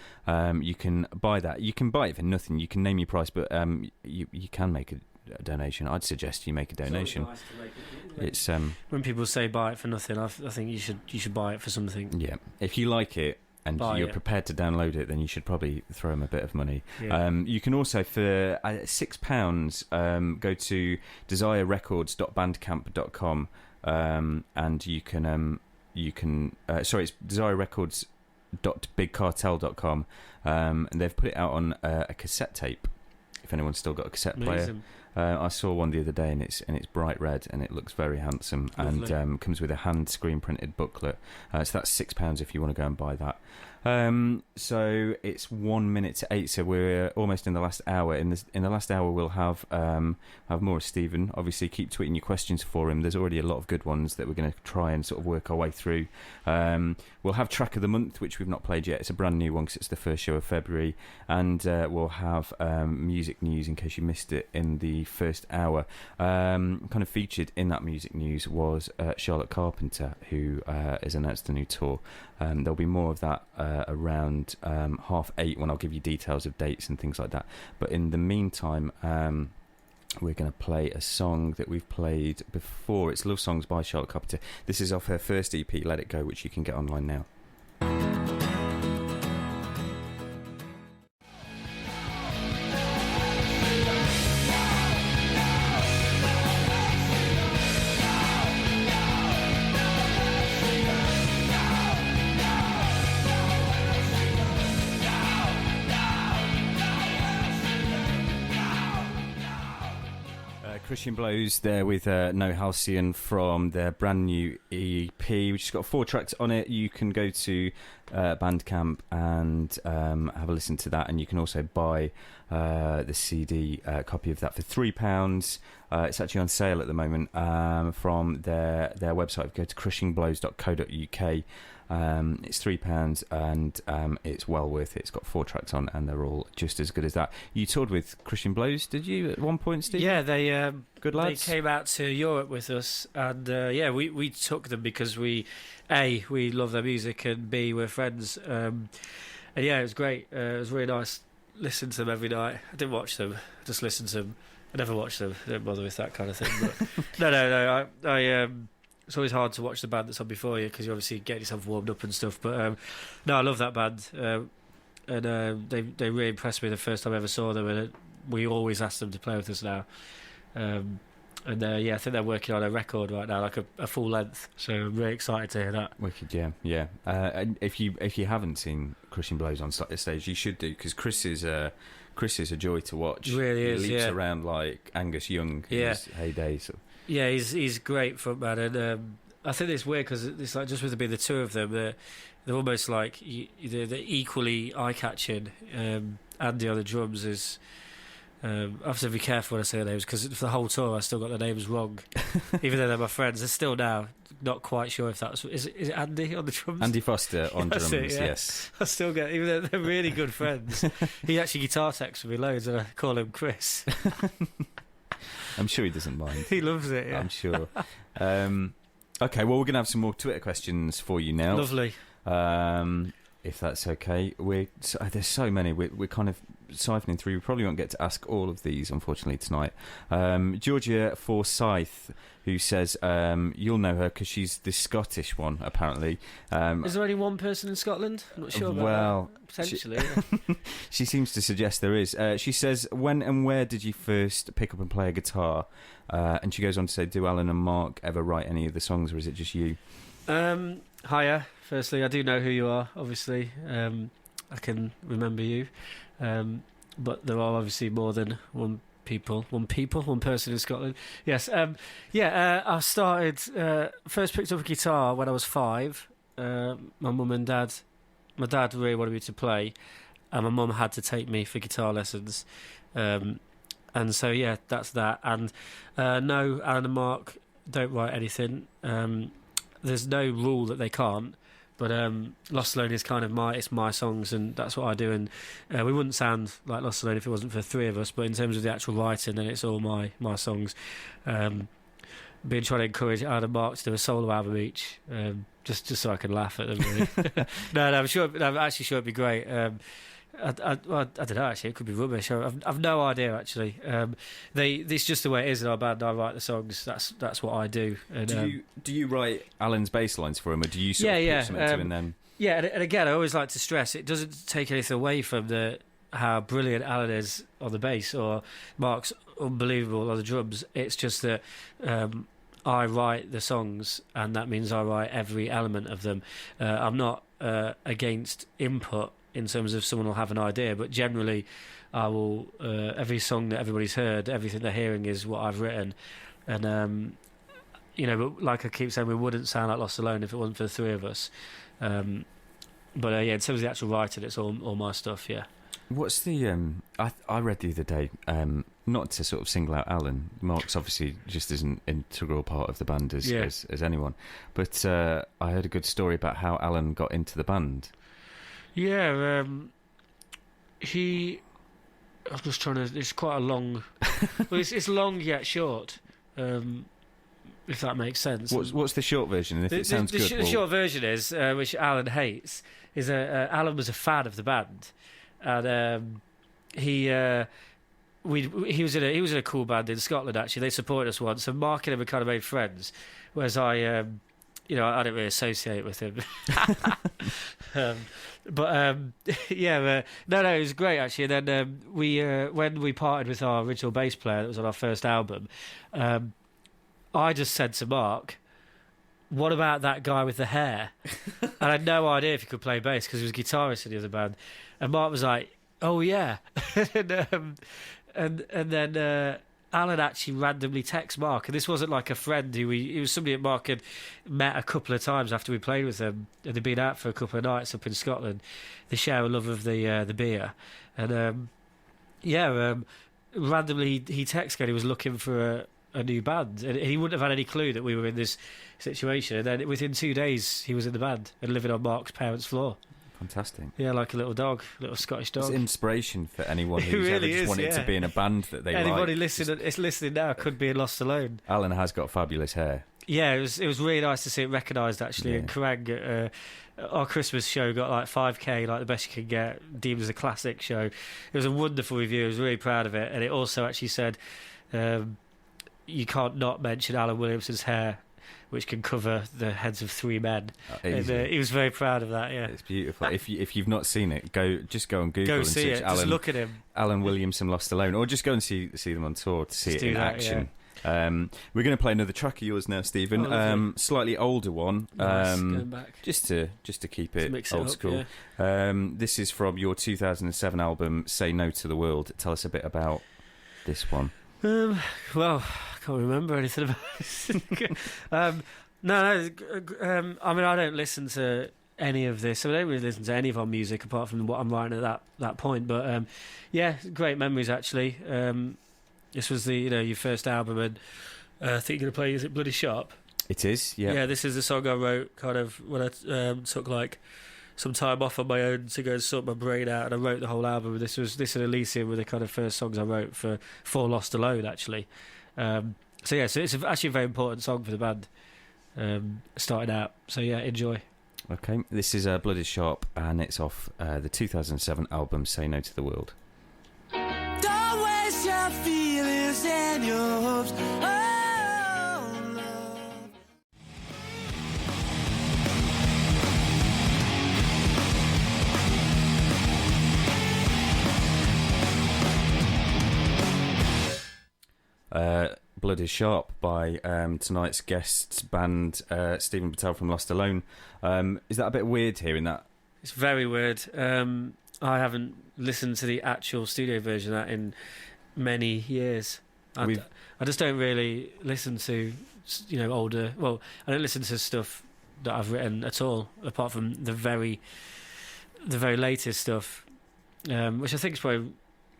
[SPEAKER 1] You can buy that. You can buy it for nothing. You can name your price, but you can make a donation. I'd suggest you make a donation.
[SPEAKER 2] It's always nice to make it.
[SPEAKER 1] It's
[SPEAKER 2] when people say buy it for nothing, I think you should buy it for something.
[SPEAKER 1] Yeah, if you like it and you're prepared to download it, then you should probably throw them a bit of money.
[SPEAKER 2] Yeah.
[SPEAKER 1] You can also, for £6, go to desirerecords.bandcamp.com, and you can it's desirerecords.bigcartel.com, and they've put it out on a cassette tape. If anyone's still got a cassette player. I saw one the other day, and it's bright red, and it looks very handsome. Lovely. And comes with a hand screen printed booklet. So that's £6 if you want to go and buy that. So it's 1 minute to 8, so we're almost in the last hour. In the last hour, we'll have more of Steven. Obviously, keep tweeting your questions for him. There's already a lot of good ones that we're going to try and sort of work our way through. We'll have Track of the Month, which we've not played yet. It's a brand new one because it's the first show of February. And we'll have music news in case you missed it in the first hour. Kind of featured in that music news was Charlotte Carpenter, who has announced a new tour. There'll be more of that around 8:30 when I'll give you details of dates and things like that. But in the meantime, we're going to play a song that we've played before. It's Love Songs by Charlotte Carpenter. This is off her first EP, Let It Go, which you can get online now. Christian Blows there with No Halcyon from their brand new EP, which has got 4 tracks on it. You can go to Bandcamp and have a listen to that, and you can also buy the CD copy of that for £3. It's actually on sale at the moment from their website. Go to crushingblows.co.uk. It's £3 and it's well worth it. It's got 4 tracks on and they're all just as good as that. You toured with Christian Blows, did you, at one point, Steve?
[SPEAKER 2] Yeah, they
[SPEAKER 1] good lads.
[SPEAKER 2] They came out to Europe with us, and we took them because we love their music, and B, we're friends. And yeah, it was great. It was really nice. Listen to them every night. I didn't watch them, just listen to them. I never watched them. I don't bother with that kind of thing. But no. I it's always hard to watch the band that's on before you because you obviously get yourself warmed up and stuff. But no, I love that band, and they really impressed me the first time I ever saw them, and we always ask them to play with us now. I think they're working on a record right now, like a full length. So I'm really excited to hear that.
[SPEAKER 1] Wicked, yeah. And if you haven't seen Christian Blows on stage, you should do, because Chris is a joy to watch.
[SPEAKER 2] He really is.
[SPEAKER 1] He leaps around like Angus Young in his heyday. So. Yeah,
[SPEAKER 2] he's great frontman, and I think it's weird because it's like just with it being the two of them, they're almost like they're equally eye-catching. Andy on the drums is. I have to be careful when I say their names because for the whole tour I still got their names wrong, even though they're my friends. They're still now not quite sure if that's is it Andy on the drums.
[SPEAKER 1] Andy Foster on drums,
[SPEAKER 2] yeah.
[SPEAKER 1] Yes.
[SPEAKER 2] I still get, even though they're really good friends. He actually guitar texts me loads, and I call him Chris.
[SPEAKER 1] I'm sure he doesn't mind.
[SPEAKER 2] He loves it. Yeah.
[SPEAKER 1] I'm sure. Okay, well, we're going to have some more Twitter questions for you now.
[SPEAKER 2] Lovely.
[SPEAKER 1] If that's okay. There's so many. We're kind of siphoning through. We probably won't get to ask all of these, unfortunately, tonight. Georgia Forsyth, who says you'll know her because she's the Scottish one, apparently.
[SPEAKER 2] Is there only one person in Scotland? I'm not sure about that. Potentially.
[SPEAKER 1] She seems to suggest there is. She says, when and where did you first pick up and play a guitar? And she goes on to say, do Alan and Mark ever write any of the songs, or is it just you?
[SPEAKER 2] Hiya. Firstly, I do know who you are, obviously. I can remember you. But there are obviously more than one person in Scotland. Yes. I started, first picked up a guitar when I was 5. My mum and dad, my dad really wanted me to play, and my mum had to take me for guitar lessons. And so, yeah, that's that. And no, Alan and Mark don't write anything. There's no rule that they can't. But Lost Alone is kind of it's my songs, and that's what I do. And we wouldn't sound like Lost Alone if it wasn't for the three of us. But in terms of the actual writing, then it's all my songs. Been trying to encourage Alan and Mark to do a solo album each, just so I can laugh at them. Really. No, I'm actually sure it'd be great. I don't know. Actually, it could be rubbish. I've no idea. Actually, it's just the way it is in our band. I write the songs. That's what I do. And,
[SPEAKER 1] do you write Alan's bass lines for him, or do you sort of put something to him then?
[SPEAKER 2] Yeah, and again, I always like to stress it doesn't take anything away from how brilliant Alan is on the bass or Mark's unbelievable on the drums. It's just that I write the songs, and that means I write every element of them. I'm not against input in terms of someone will have an idea, but generally I will every song that everybody's heard, everything they're hearing is what I've written. And but like I keep saying, we wouldn't sound like Lost Alone if it wasn't for the three of us. But in terms of the actual writing, it's all my stuff. Yeah.
[SPEAKER 1] What's the I read the other day, not to sort of single out Alan, Mark's obviously just as an integral part of the band as anyone, but I heard a good story about how Alan got into the band.
[SPEAKER 2] Yeah, I'm just trying to. It's quite a long. Well, it's long yet short. If that makes sense.
[SPEAKER 1] What's the short version? And if it sounds good,
[SPEAKER 2] the short version is, which Alan hates, is Alan was a fan of the band, and he was in a cool band in Scotland. Actually, they supported us once, and Mark and him were kind of made friends, whereas I didn't really associate with him. No, it was great actually. And then when we parted with our original bass player that was on our first album, I just said to Mark, "What about that guy with the hair?" And I had no idea if he could play bass because he was a guitarist in the other band. And Mark was like, "Oh yeah," and then Alan actually randomly texted Mark, and this wasn't like a friend he was somebody that Mark had met a couple of times after we played with them, and they'd been out for a couple of nights up in Scotland. They share a love of the beer, and randomly he texted and he was looking for a new band, and he wouldn't have had any clue that we were in this situation. And then within 2 days he was in the band and living on Mark's parents' floor.
[SPEAKER 1] Fantastic.
[SPEAKER 2] Yeah, like a little Scottish dog.
[SPEAKER 1] It's inspiration for anyone who's
[SPEAKER 2] really
[SPEAKER 1] ever just wanted to be in a band that they
[SPEAKER 2] Anybody
[SPEAKER 1] like.
[SPEAKER 2] listening now could be in Lost Alone.
[SPEAKER 1] Alan has got fabulous hair.
[SPEAKER 2] Yeah, it was really nice to see it recognised actually.
[SPEAKER 1] Yeah.
[SPEAKER 2] And Kerrang, our Christmas show got like 5k, like the best you can get, deemed as a classic show. It was a wonderful review. I was really proud of it, and it also actually said you can't not mention Alan Williamson's hair, which can cover the heads of 3 men. And, he was very proud of that. Yeah,
[SPEAKER 1] it's beautiful. If you've not seen it, go on Google and
[SPEAKER 2] see
[SPEAKER 1] search
[SPEAKER 2] it.
[SPEAKER 1] Alan.
[SPEAKER 2] Just look at him,
[SPEAKER 1] Alan Williamson Lost Alone, or just go and see them on tour to see it in action.
[SPEAKER 2] Yeah.
[SPEAKER 1] We're going to play another track of yours now, Stephen. Slightly older one.
[SPEAKER 2] Nice. Going back.
[SPEAKER 1] Just to keep it old school.
[SPEAKER 2] Yeah.
[SPEAKER 1] This is from your 2007 album "Say No to the World." Tell us a bit about this one.
[SPEAKER 2] Well, I can't remember anything about it. I mean, I don't listen to any of this. I don't really listen to any of our music apart from what I'm writing at that point. But great memories actually. This was your first album, and I think you're going to play. Is it Bloody Sharp?
[SPEAKER 1] It is. Yeah.
[SPEAKER 2] Yeah. This is the song I wrote kind of when I took like some time off on my own to go and sort my brain out, and I wrote the whole album. This and Elysium were the kind of first songs I wrote for Lost Alone actually. So it's actually a very important song for the band starting out. So yeah, enjoy.
[SPEAKER 1] Okay, this is Blood is Sharp, and it's off the 2007 album "Say No to the World."
[SPEAKER 3] Don't waste your feelings and your hopes.
[SPEAKER 1] Blood is Sharp by tonight's guests band, Steven Battelle from Lost Alone. Is that a bit weird hearing that?
[SPEAKER 2] It's very weird. I haven't listened to the actual studio version of that in many years. I just don't really listen to older. Well, I don't listen to stuff that I've written at all, apart from the very latest stuff, which I think is probably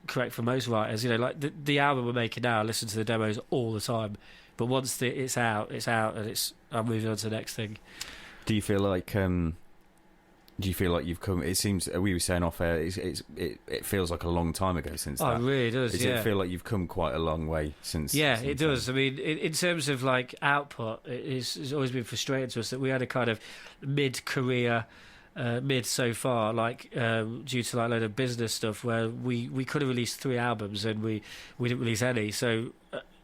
[SPEAKER 2] correct for most writers. Like the album we're making now, I listen to the demos all the time, but once it's out, and I'm moving on to the next thing.
[SPEAKER 1] Do you feel like Do you feel like you've come? It seems we were saying off air. It feels like a long time ago since.
[SPEAKER 2] Oh,
[SPEAKER 1] that.
[SPEAKER 2] It really does.
[SPEAKER 1] Does it feel like you've come quite a long way since?
[SPEAKER 2] Yeah,
[SPEAKER 1] since
[SPEAKER 2] it does. I mean, in terms of like output, it's always been frustrating to us that we had a kind of mid-career, mid so far, like due to like a load of business stuff, where we could have released 3 albums and we didn't release any. So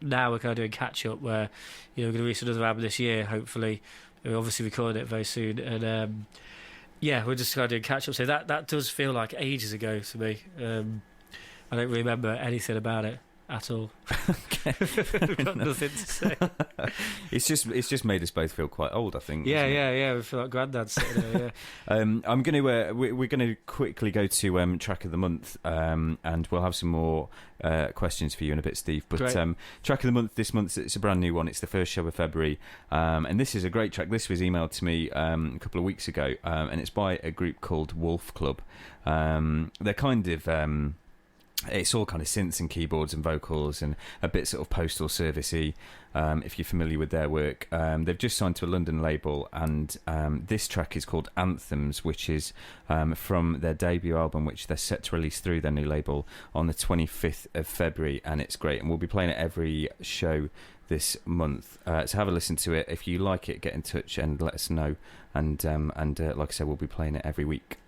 [SPEAKER 2] now we're kind of doing catch up, where we're going to release another album this year, hopefully. We're obviously recording it very soon, and yeah, we're just kind of doing catch up. So that does feel like ages ago to me. I don't remember anything about it at all. I've got nothing to say.
[SPEAKER 1] It's just made us both feel quite old, I think.
[SPEAKER 2] Yeah. We feel like granddads sitting there. Yeah.
[SPEAKER 1] I'm going to we're going to quickly go to track of the month, and we'll have some more questions for you in a bit, Steve. But track of the month this month, it's a brand new one. It's the first show of February, and this is a great track. This was emailed to me a couple of weeks ago, and it's by a group called Wolf Club. They're kind of it's all kind of synths and keyboards and vocals and a bit sort of postal servicey, if you're familiar with their work. They've just signed to a London label, and this track is called Anthems, which is from their debut album, which they're set to release through their new label on the 25th of February, and it's great, and we'll be playing it every show this month. So have a listen to it. If you like it, get in touch and let us know, and like I said, we'll be playing it every week.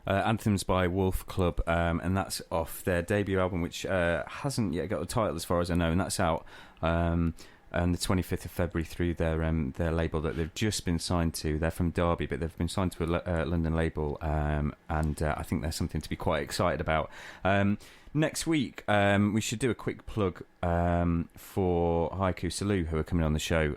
[SPEAKER 1] Anthems by Wolf Club, and that's off their debut album, which hasn't yet got a title as far as I know, and that's out on the 25th of February through their label that they've just been signed to. They're from Derby, but they've been signed to a London label, and I think there's something to be quite excited about. Next week, we should do a quick plug for Haiku Salou, who are coming on the show.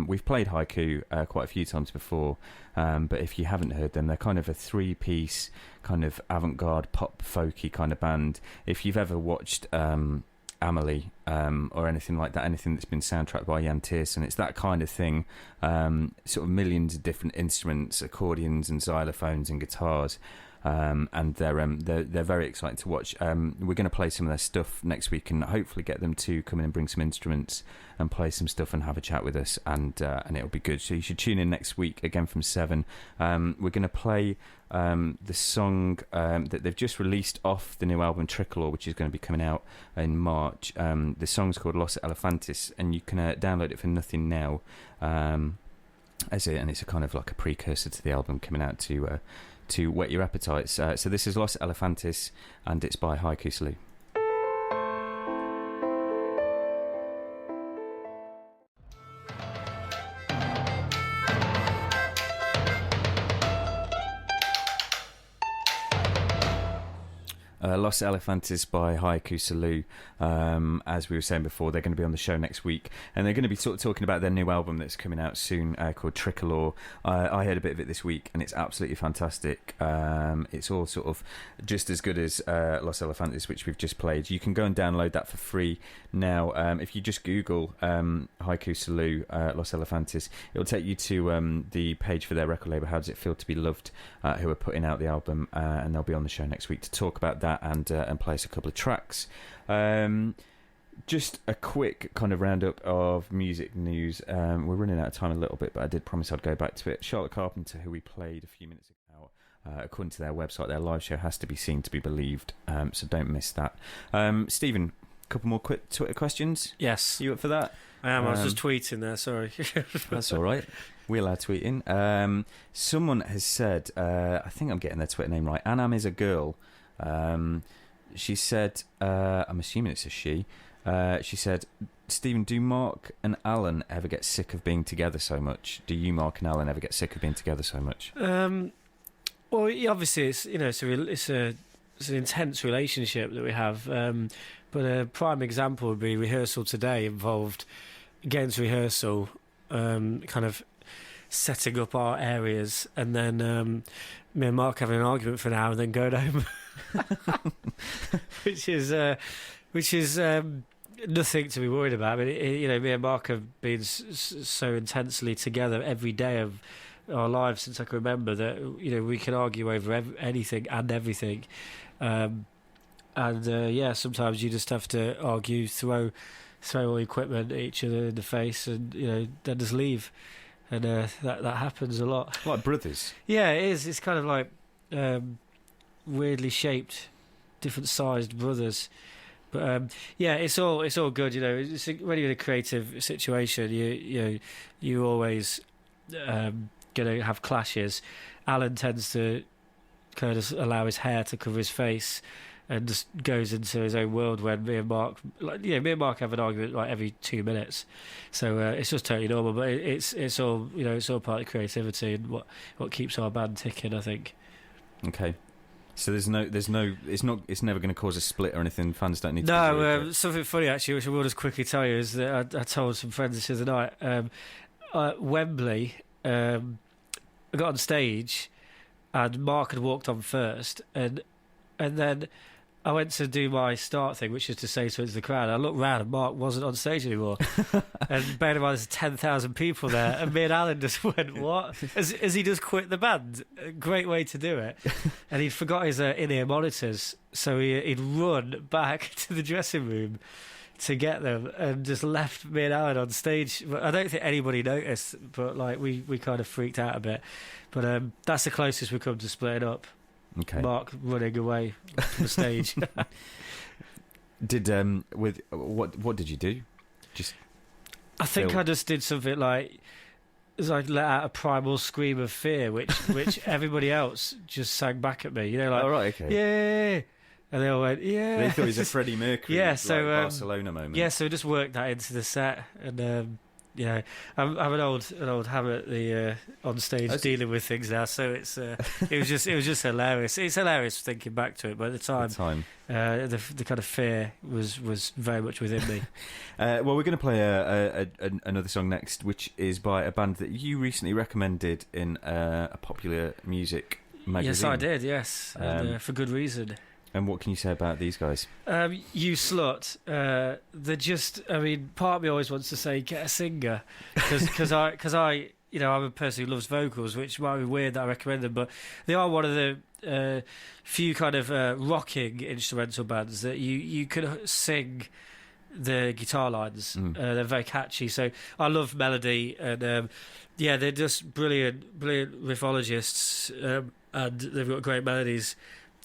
[SPEAKER 1] We've played Haiku quite a few times before, but if you haven't heard them, they're kind of a 3-piece, kind of avant-garde, pop, folky kind of band. If you've ever watched Amelie or anything like that, anything that's been soundtracked by Jan Tiersen, it's that kind of thing. Sort of millions of different instruments, accordions and xylophones and guitars. And they're very exciting to watch. We're going to play some of their stuff next week, and hopefully get them to come in and bring some instruments and play some stuff and have a chat with us, and it'll be good. So you should tune in next week again from 7. We're going to play the song that they've just released off the new album Tricolor, which is going to be coming out in March. The song's called Los Elefantes, and you can download it for nothing now. And it's a kind of like a precursor to the album coming out to whet your appetites. So this is Los Elefantes, and it's by Haiku Salou. Los Elefantes by Haiku Salou. As we were saying before, they're going to be on the show next week, and they're going to be talking about their new album that's coming out soon, called Tricolor. I heard a bit of it this week, and it's absolutely fantastic. It's all sort of just as good as Los Elefantes, which we've just played. You can go and download that for free now. If you just Google Haiku Salou, Los Elefantes, it'll take you to the page for their record label, How Does It Feel to Be Loved, who are putting out the album, and they'll be on the show next week to talk about that and play us a couple of tracks. Just a quick kind of roundup of music news. We're running out of time a little bit, but I did promise I'd go back to it. Charlotte Carpenter, who we played a few minutes ago, according to their website, their live show has to be seen to be believed, so don't miss that. Stephen, a couple more quick Twitter questions?
[SPEAKER 2] Yes.
[SPEAKER 1] You up for that?
[SPEAKER 2] I am. I was just tweeting there, sorry.
[SPEAKER 1] That's all right. We're allowed tweeting. Someone has said, I think I'm getting their Twitter name right, Anam is a girl. She said, I'm assuming it's a she. She said, Stephen, do Mark and Alan ever get sick of being together so much? Do you, Mark and Alan, ever get sick of being together so much?
[SPEAKER 2] Well, obviously, it's an intense relationship that we have. But a prime example would be rehearsal today involved getting to rehearsal, kind of setting up our areas, and then me and Mark having an argument for an hour and then going home. which is nothing to be worried about. I mean, me and Mark have been so intensely together every day of our lives since I can remember that we can argue over anything and everything, sometimes you just have to argue, throw all the equipment at each other in the face, and then just leave, and that happens a lot.
[SPEAKER 1] Like brothers.
[SPEAKER 2] Yeah, it is. It's kind of like weirdly shaped, different sized brothers. But it's all good. When you're in a creative situation, you always gonna have clashes. Alan tends to kind of allow his hair to cover his face and just goes into his own world. When me and Mark have an argument like every 2 minutes, so it's just totally normal. But it's all it's all part of creativity and what keeps our band ticking, I think.
[SPEAKER 1] Okay. So there's no, it's never going to cause a split or anything. Fans don't need to.
[SPEAKER 2] No, something funny actually, which I will just quickly tell you, is that I told some friends this the other night. At Wembley, I got on stage, and Mark had walked on first, and then I went to do my start thing, which is to say to the crowd. I looked round and Mark wasn't on stage anymore. And bear in mind, there's 10,000 people there, and me and Alan just went, "What?" As he just quit the band. A great way to do it. And he'd forgot his in-ear monitors, so he'd run back to the dressing room to get them, and just left me and Alan on stage. I don't think anybody noticed, but like we kind of freaked out a bit. But that's the closest we come to splitting up.
[SPEAKER 1] Okay.
[SPEAKER 2] Mark running away from the stage.
[SPEAKER 1] Did with what did you do?
[SPEAKER 2] I think I just did something like let out a primal scream of fear, which everybody else just sang back at me. Like,
[SPEAKER 1] oh, right, okay.
[SPEAKER 2] Yeah. And they all went, yeah.
[SPEAKER 1] They thought he was a Freddie Mercury, Barcelona moment.
[SPEAKER 2] Yeah, so we just worked that into the set, and I'm an old habit on stage dealing with things now. So it was just hilarious. It's hilarious thinking back to it, but at the time. The kind of fear was very much within me.
[SPEAKER 1] Well, we're going to play another song next, which is by a band that you recently recommended in a popular music magazine.
[SPEAKER 2] Yes, I did. Yes, and, for good reason.
[SPEAKER 1] And what can you say about these guys?
[SPEAKER 2] You Slut. They're just. I mean, part of me always wants to say get a singer, because I I'm a person who loves vocals, which might be weird that I recommend them, but they are one of the few kind of rocking instrumental bands that you can sing the guitar lines. They're very catchy, so I love melody, and they're just brilliant riffologists, and they've got great melodies.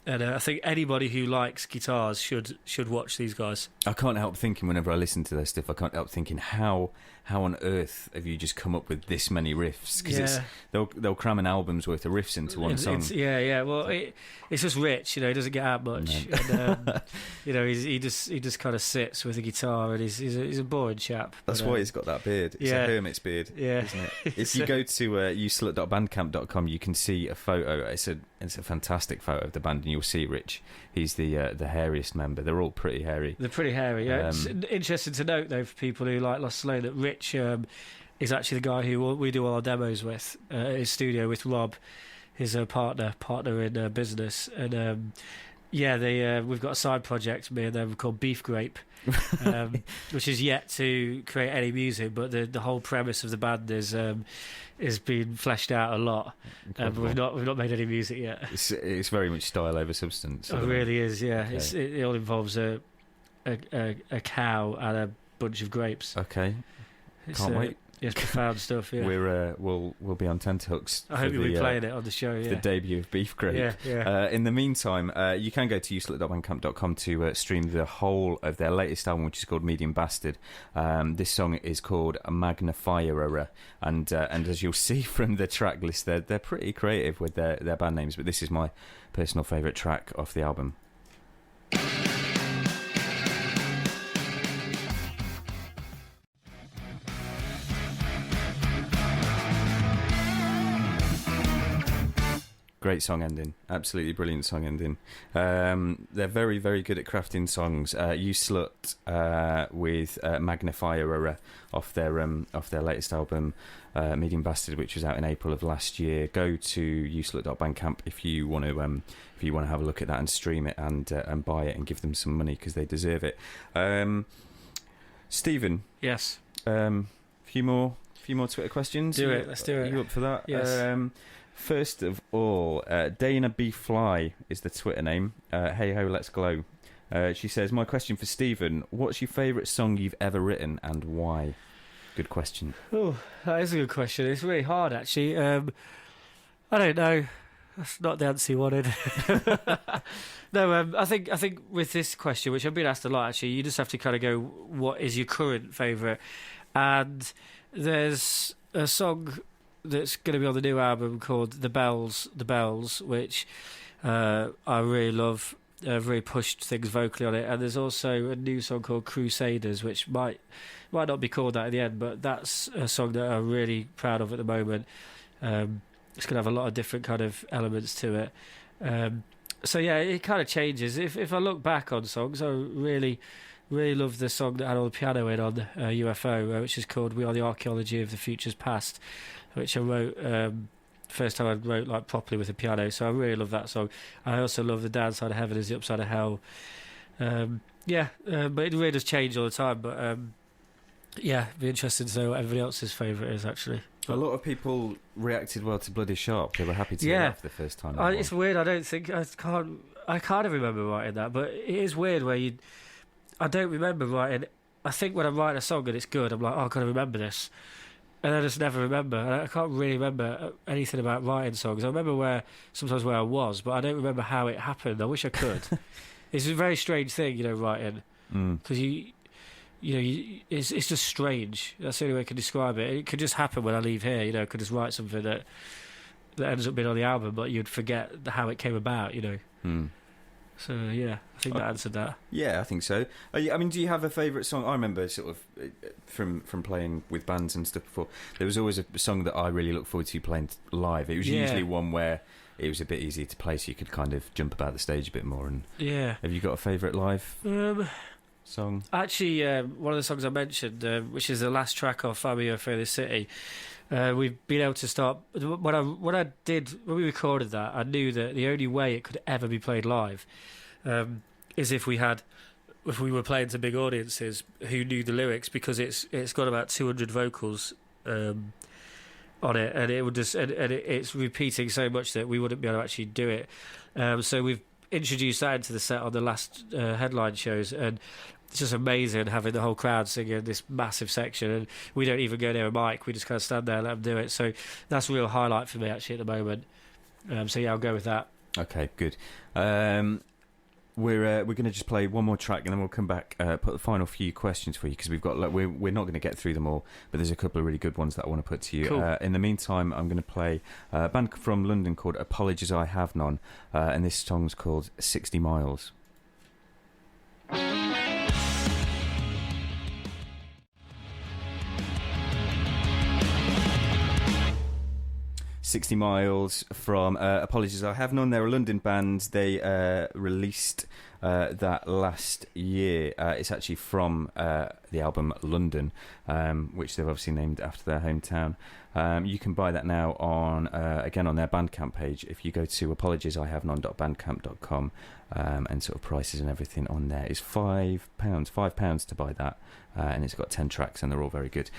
[SPEAKER 2] And I think anybody who likes guitars should watch these guys.
[SPEAKER 1] I can't help thinking, whenever I listen to their stuff, I can't help thinking how on earth have you just come up with this many riffs? Because they'll cram an album's worth of riffs into one song.
[SPEAKER 2] Well, it's just Rich. He doesn't get out much. No. And, he just kind of sits with a guitar, and he's a boring chap.
[SPEAKER 1] That's why he's got that beard. It's a hermit's beard, isn't it? If you go to uslut.bandcamp.com, you can see a photo. It's a fantastic photo of the band, and you'll see Rich. He's the hairiest member. They're all pretty hairy.
[SPEAKER 2] They're pretty hairy. Yeah. It's interesting to note, though, for people who like LostAlone, that Rich is actually the guy who we do all our demos with at his studio with Rob, his partner in business. And we've got a side project, me and them, called Beef Grape, which is yet to create any music, but the whole premise of the band is been fleshed out a lot, but we've not made any music yet.
[SPEAKER 1] It's very much style over substance.
[SPEAKER 2] It really is, yeah.
[SPEAKER 1] Okay.
[SPEAKER 2] It all involves a cow and a bunch of grapes.
[SPEAKER 1] Okay, can't wait.
[SPEAKER 2] Yes, profound stuff. Yeah,
[SPEAKER 1] we'll be on tenterhooks.
[SPEAKER 2] I hope you'll be playing it on the show. Yeah,
[SPEAKER 1] the debut of Beef Grape.
[SPEAKER 2] Yeah.
[SPEAKER 1] In the meantime, you can go to uslut.bandcamp.com to stream the whole of their latest album, which is called Medium Bastard. This song is called Magnifierer, and as you'll see from the track list, they're pretty creative with their band names. But this is my personal favourite track off the album. Great song ending, absolutely brilliant song ending. They're very, very good at crafting songs. You Slut with Magnifierer off their latest album, Medium Bastard, which was out in April of last year. Go to uslut.bandcamp if you want to have a look at that and stream it and buy it and give them some money, because they deserve it. Stephen,
[SPEAKER 2] yes,
[SPEAKER 1] few more few more Twitter questions.
[SPEAKER 2] Let's do it.
[SPEAKER 1] Are you up for that?
[SPEAKER 2] Yes.
[SPEAKER 1] First of all, Dana B. Fly is the Twitter name. Hey ho, let's glow. She says, my question for Stephen, what's your favourite song you've ever written and why? Good question.
[SPEAKER 2] Oh, that is a good question. It's really hard, actually. I don't know. That's not the answer you wanted. No, I think with this question, which I've been asked a lot, actually, you just have to kind of go, what is your current favourite? And there's a song that's going to be on the new album called The Bells, which I really love. I've really pushed things vocally on it. And there's also a new song called Crusaders, which might not be called that at the end, but that's a song that I'm really proud of at the moment. It's going to have a lot of different kind of elements to it. So yeah, it kind of changes. If I look back on songs, I really love the song that had all the piano in on UFO, which is called We Are the Archaeology of the Future's Past, which I wrote first time I wrote like properly with a piano. So I really love that song. I also love The Downside of Heaven is the Upside of Hell. But it really does change all the time. But yeah, it'd be interesting to know what everybody else's favourite is, actually.
[SPEAKER 1] A lot of people reacted well to Bloody Sharp. They were happy to hear that for the first time.
[SPEAKER 2] It's weird. I can't remember writing that, but it is weird where I don't remember writing. I think when I'm writing a song and it's good, I'm like, oh, I've got to remember this. And I just never remember. And I can't really remember anything about writing songs. I remember sometimes where I was, but I don't remember how it happened. I wish I could. It's a very strange thing, writing. Because it's just strange. That's the only way I can describe it. It could just happen when I leave here. I could just write something that ends up being on the album, but you'd forget how it came about. So yeah, I think that answered that. Yeah,
[SPEAKER 1] I think so. I mean, do you have a favourite song? I remember sort of from playing with bands and stuff before. There was always a song that I really look forward to playing live. It was usually one where it was a bit easier to play, so you could kind of jump about the stage a bit more. And have you got a favourite live song? Actually,
[SPEAKER 2] one of the songs I mentioned, which is the last track off Fabio for the City. We've been able to start. When we recorded that, I knew that the only way it could ever be played live is if we were playing to big audiences who knew the lyrics, because it's got about 200 vocals on it, and it would just it's repeating so much that we wouldn't be able to actually do it. So we've introduced that into the set on the last headline shows, and it's just amazing having the whole crowd singing this massive section, and we don't even go near a mic. We just kind of stand there and let them do it. So that's a real highlight for me, actually, at the moment. So yeah, I'll go with that.
[SPEAKER 1] Okay, good. We're going to just play one more track, and then we'll come back, put the final few questions for you, because we've got we're not going to get through them all, but there's a couple of really good ones that I want to put to you.
[SPEAKER 2] Cool.
[SPEAKER 1] In the meantime, I'm going to play a band from London called Apologies I Have None, and this song's called 60 Miles. 60 Miles from Apologies I Have None. They're a London band. They released that last year. It's actually from the album London, which they've obviously named after their hometown. You can buy that now on their Bandcamp page. If you go to apologiesihavenone.bandcamp.com, and sort of prices and everything on there is £5 to buy that, and it's got 10 tracks and they're all very good.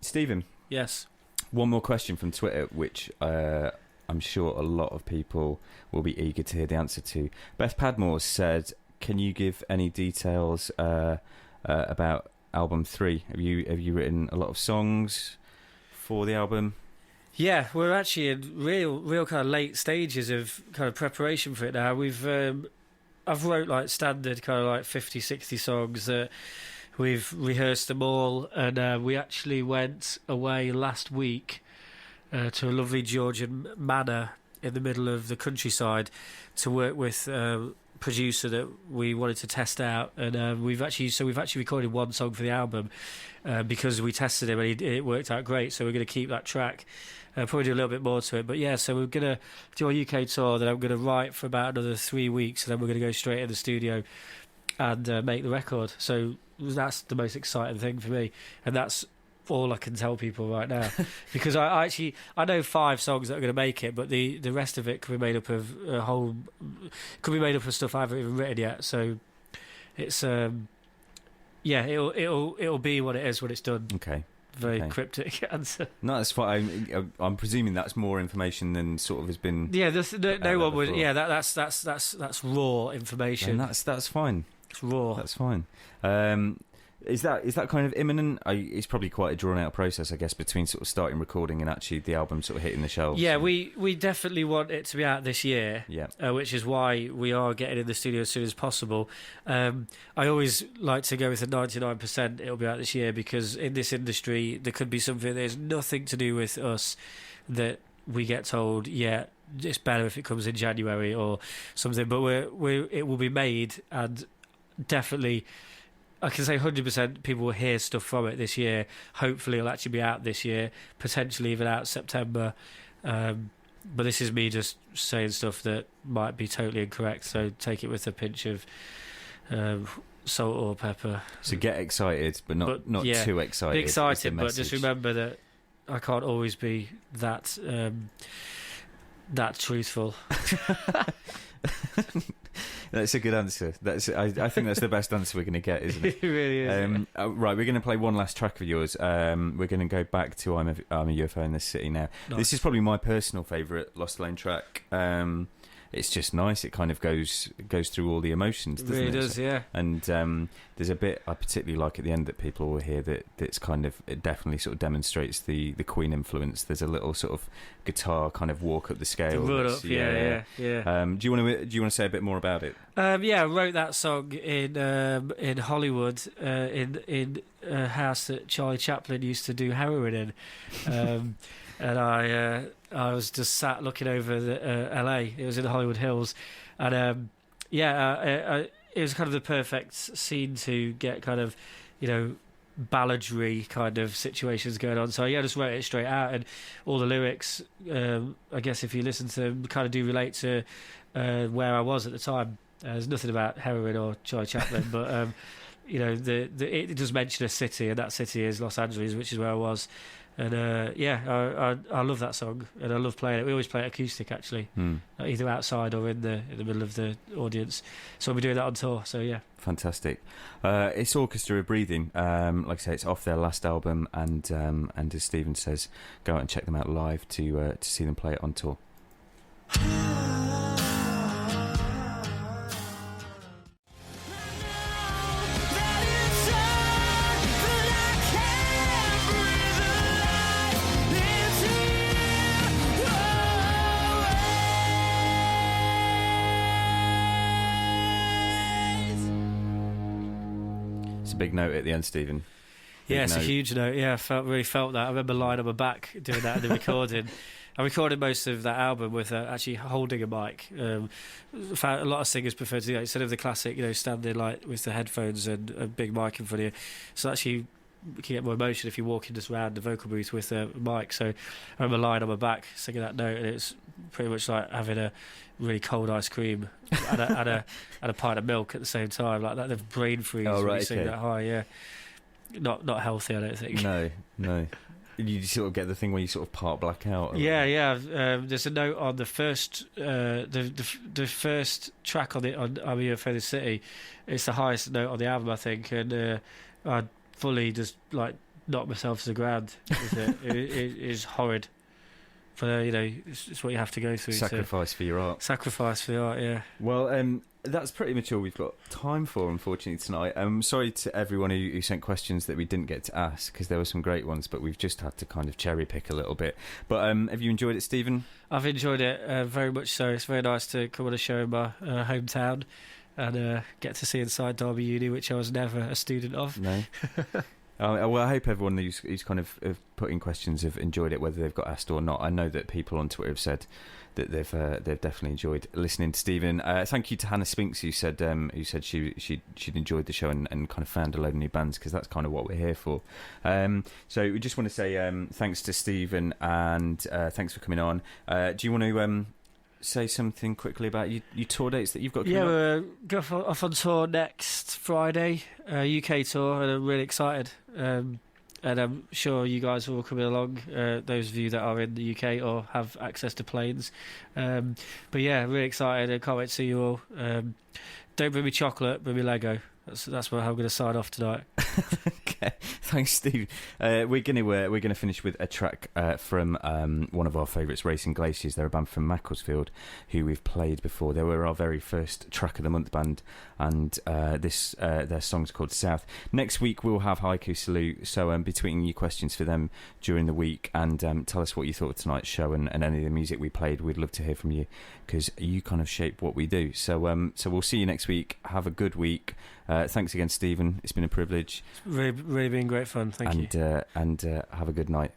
[SPEAKER 1] Stephen.
[SPEAKER 2] Yes.
[SPEAKER 1] One more question from Twitter, which I'm sure a lot of people will be eager to hear the answer to. Beth Padmore said, "Can you give any details about album 3? Have you written a lot of songs for the album?"
[SPEAKER 2] Yeah, we're actually in real kind of late stages of kind of preparation for it now. I've wrote like standard kind of like 50, 60 songs that we've rehearsed them all, and we actually went away last week to a lovely Georgian manor in the middle of the countryside to work with a producer that we wanted to test out, and we've actually recorded one song for the album because we tested him and it worked out great. So we're going to keep that track. Probably do a little bit more to it, but yeah. So we're going to do our UK tour. Then I'm going to write for about another 3 weeks, and then we're going to go straight in the studio and make the record. So that's the most exciting thing for me, and that's all I can tell people right now. Because I know 5 songs that are going to make it, but the rest of it could be made up of stuff I haven't even written yet. So it's it'll be what it is when it's done.
[SPEAKER 1] Okay,
[SPEAKER 2] very
[SPEAKER 1] Okay.
[SPEAKER 2] cryptic answer.
[SPEAKER 1] No, that's fine. I'm presuming that's more information than sort of has been.
[SPEAKER 2] Yeah, no one would.
[SPEAKER 1] before.
[SPEAKER 2] Yeah, that's raw information.
[SPEAKER 1] And that's fine.
[SPEAKER 2] It's raw.
[SPEAKER 1] That's fine. Is that kind of imminent? It's probably quite a drawn out process, I guess, between sort of starting recording and actually the album sort of hitting the shelves.
[SPEAKER 2] Yeah, we definitely want it to be out this year.
[SPEAKER 1] Yeah.
[SPEAKER 2] Which is why we are getting in the studio as soon as possible. I always like to go with the 99% it'll be out this year, because in this industry there could be something there's nothing to do with us that we get told, yeah, it's better if it comes in January or something. But it will be made, and definitely, I can say 100% people will hear stuff from it this year. Hopefully it'll actually be out this year, potentially even out September. But this is me just saying stuff that might be totally incorrect, so take it with a pinch of salt or pepper.
[SPEAKER 1] So get excited, but not
[SPEAKER 2] yeah,
[SPEAKER 1] too excited.
[SPEAKER 2] Be excited, but just remember that I can't always be that truthful.
[SPEAKER 1] That's a good answer. I think that's the best answer we're going to get, isn't it?
[SPEAKER 2] It really is.
[SPEAKER 1] Right, we're going to play one last track of yours. We're going to go back to I'm a UFO in this city now.
[SPEAKER 2] Nice.
[SPEAKER 1] This is probably my personal favourite LostAlone track. It's just nice. It kind of goes through all the emotions,
[SPEAKER 2] It
[SPEAKER 1] doesn't
[SPEAKER 2] really
[SPEAKER 1] it?
[SPEAKER 2] does, yeah.
[SPEAKER 1] And there's a bit I particularly like at the end that people will hear that's kind of, it definitely sort of demonstrates the Queen influence. There's a little sort of guitar kind of walk up the scale.
[SPEAKER 2] The run up, yeah.
[SPEAKER 1] Do you want to say a bit more about it?
[SPEAKER 2] Yeah, I wrote that song in Hollywood, in a house that Charlie Chaplin used to do heroin in, and I was just sat looking over the LA. It was in the Hollywood Hills, and it was kind of the perfect scene to get kind of, balladry kind of situations going on. So yeah, I just wrote it straight out, and all the lyrics, I guess if you listen to them, kind of do relate to where I was at the time. There's nothing about heroin or Charlie Chaplin, but it does mention a city, and that city is Los Angeles, which is where I was. And I love that song, and I love playing it. We always play it acoustic, actually, either outside or in the middle of the audience. So we'll be doing that on tour. So yeah,
[SPEAKER 1] fantastic. It's Orchestra of Breathing. Like I say, it's off their last album, and as Steven says, go out and check them out live to see them play it on tour. Big note at the end, Stephen.
[SPEAKER 2] Yeah, it's a huge note. Yeah, I really felt that. I remember lying on my back doing that in the recording. I recorded most of that album with actually holding a mic. Found a lot of singers prefer to do that instead of the classic, standing like with the headphones and a big mic in front of you. So actually, you can get more emotion if you're walking just around the vocal booth with a mic. So I remember lying on my back singing that note, and it's pretty much like having a really cold ice cream and a pint of milk at the same time, like that. The brain freeze when you sing that high. Yeah, not healthy, I don't think.
[SPEAKER 1] No. You sort of get the thing where you sort of part black out.
[SPEAKER 2] Yeah. There's a note on the first, the first track on I'm a UFO in the City. It's the highest note on the album, I think, and I fully just like knocked myself to the ground with it. It is horrid. But it's what you have to go through.
[SPEAKER 1] Sacrifice for your art.
[SPEAKER 2] Sacrifice for the art, yeah.
[SPEAKER 1] Well, that's pretty much all we've got time for, unfortunately, tonight. Sorry to everyone who sent questions that we didn't get to ask, because there were some great ones, but we've just had to kind of cherry pick a little bit. But have you enjoyed it, Stephen?
[SPEAKER 2] I've enjoyed it very much so. It's very nice to come on a show in my hometown and get to see inside Derby Uni, which I was never a student of.
[SPEAKER 1] No. Well, I hope everyone who's kind of put in questions have enjoyed it, whether they've got asked or not. I know that people on Twitter have said that they've definitely enjoyed listening to Stephen. Thank you to Hannah Spinks, who said she'd enjoyed the show and kind of found a load of new bands, because that's kind of what we're here for. So we just want to say thanks to Stephen, and thanks for coming on. Do you want to say something quickly about your tour dates that you've got coming up?
[SPEAKER 2] We're going off on tour next Friday, UK tour, and I'm really excited. And I'm sure you guys are all coming along, those of you that are in the UK or have access to planes. But yeah, really excited. I can't wait to see you all. Don't bring me chocolate, bring me Lego. That's where I'm going to sign off tonight.
[SPEAKER 1] Okay, thanks, Steve. We're gonna finish with a track from one of our favourites, Racing Glaciers. They're a band from Macclesfield who we've played before. They were our very first Track of the Month band, and their song's called South. Next week we'll have Haiku Salute, so be tweeting you questions for them during the week, and tell us what you thought of tonight's show and any of the music we played. We'd love to hear from you, because you kind of shape what we do. So we'll see you next week. Have a good week. Thanks again, Stephen. It's been a privilege.
[SPEAKER 2] It's really been great fun. Thank you.
[SPEAKER 1] And have a good night.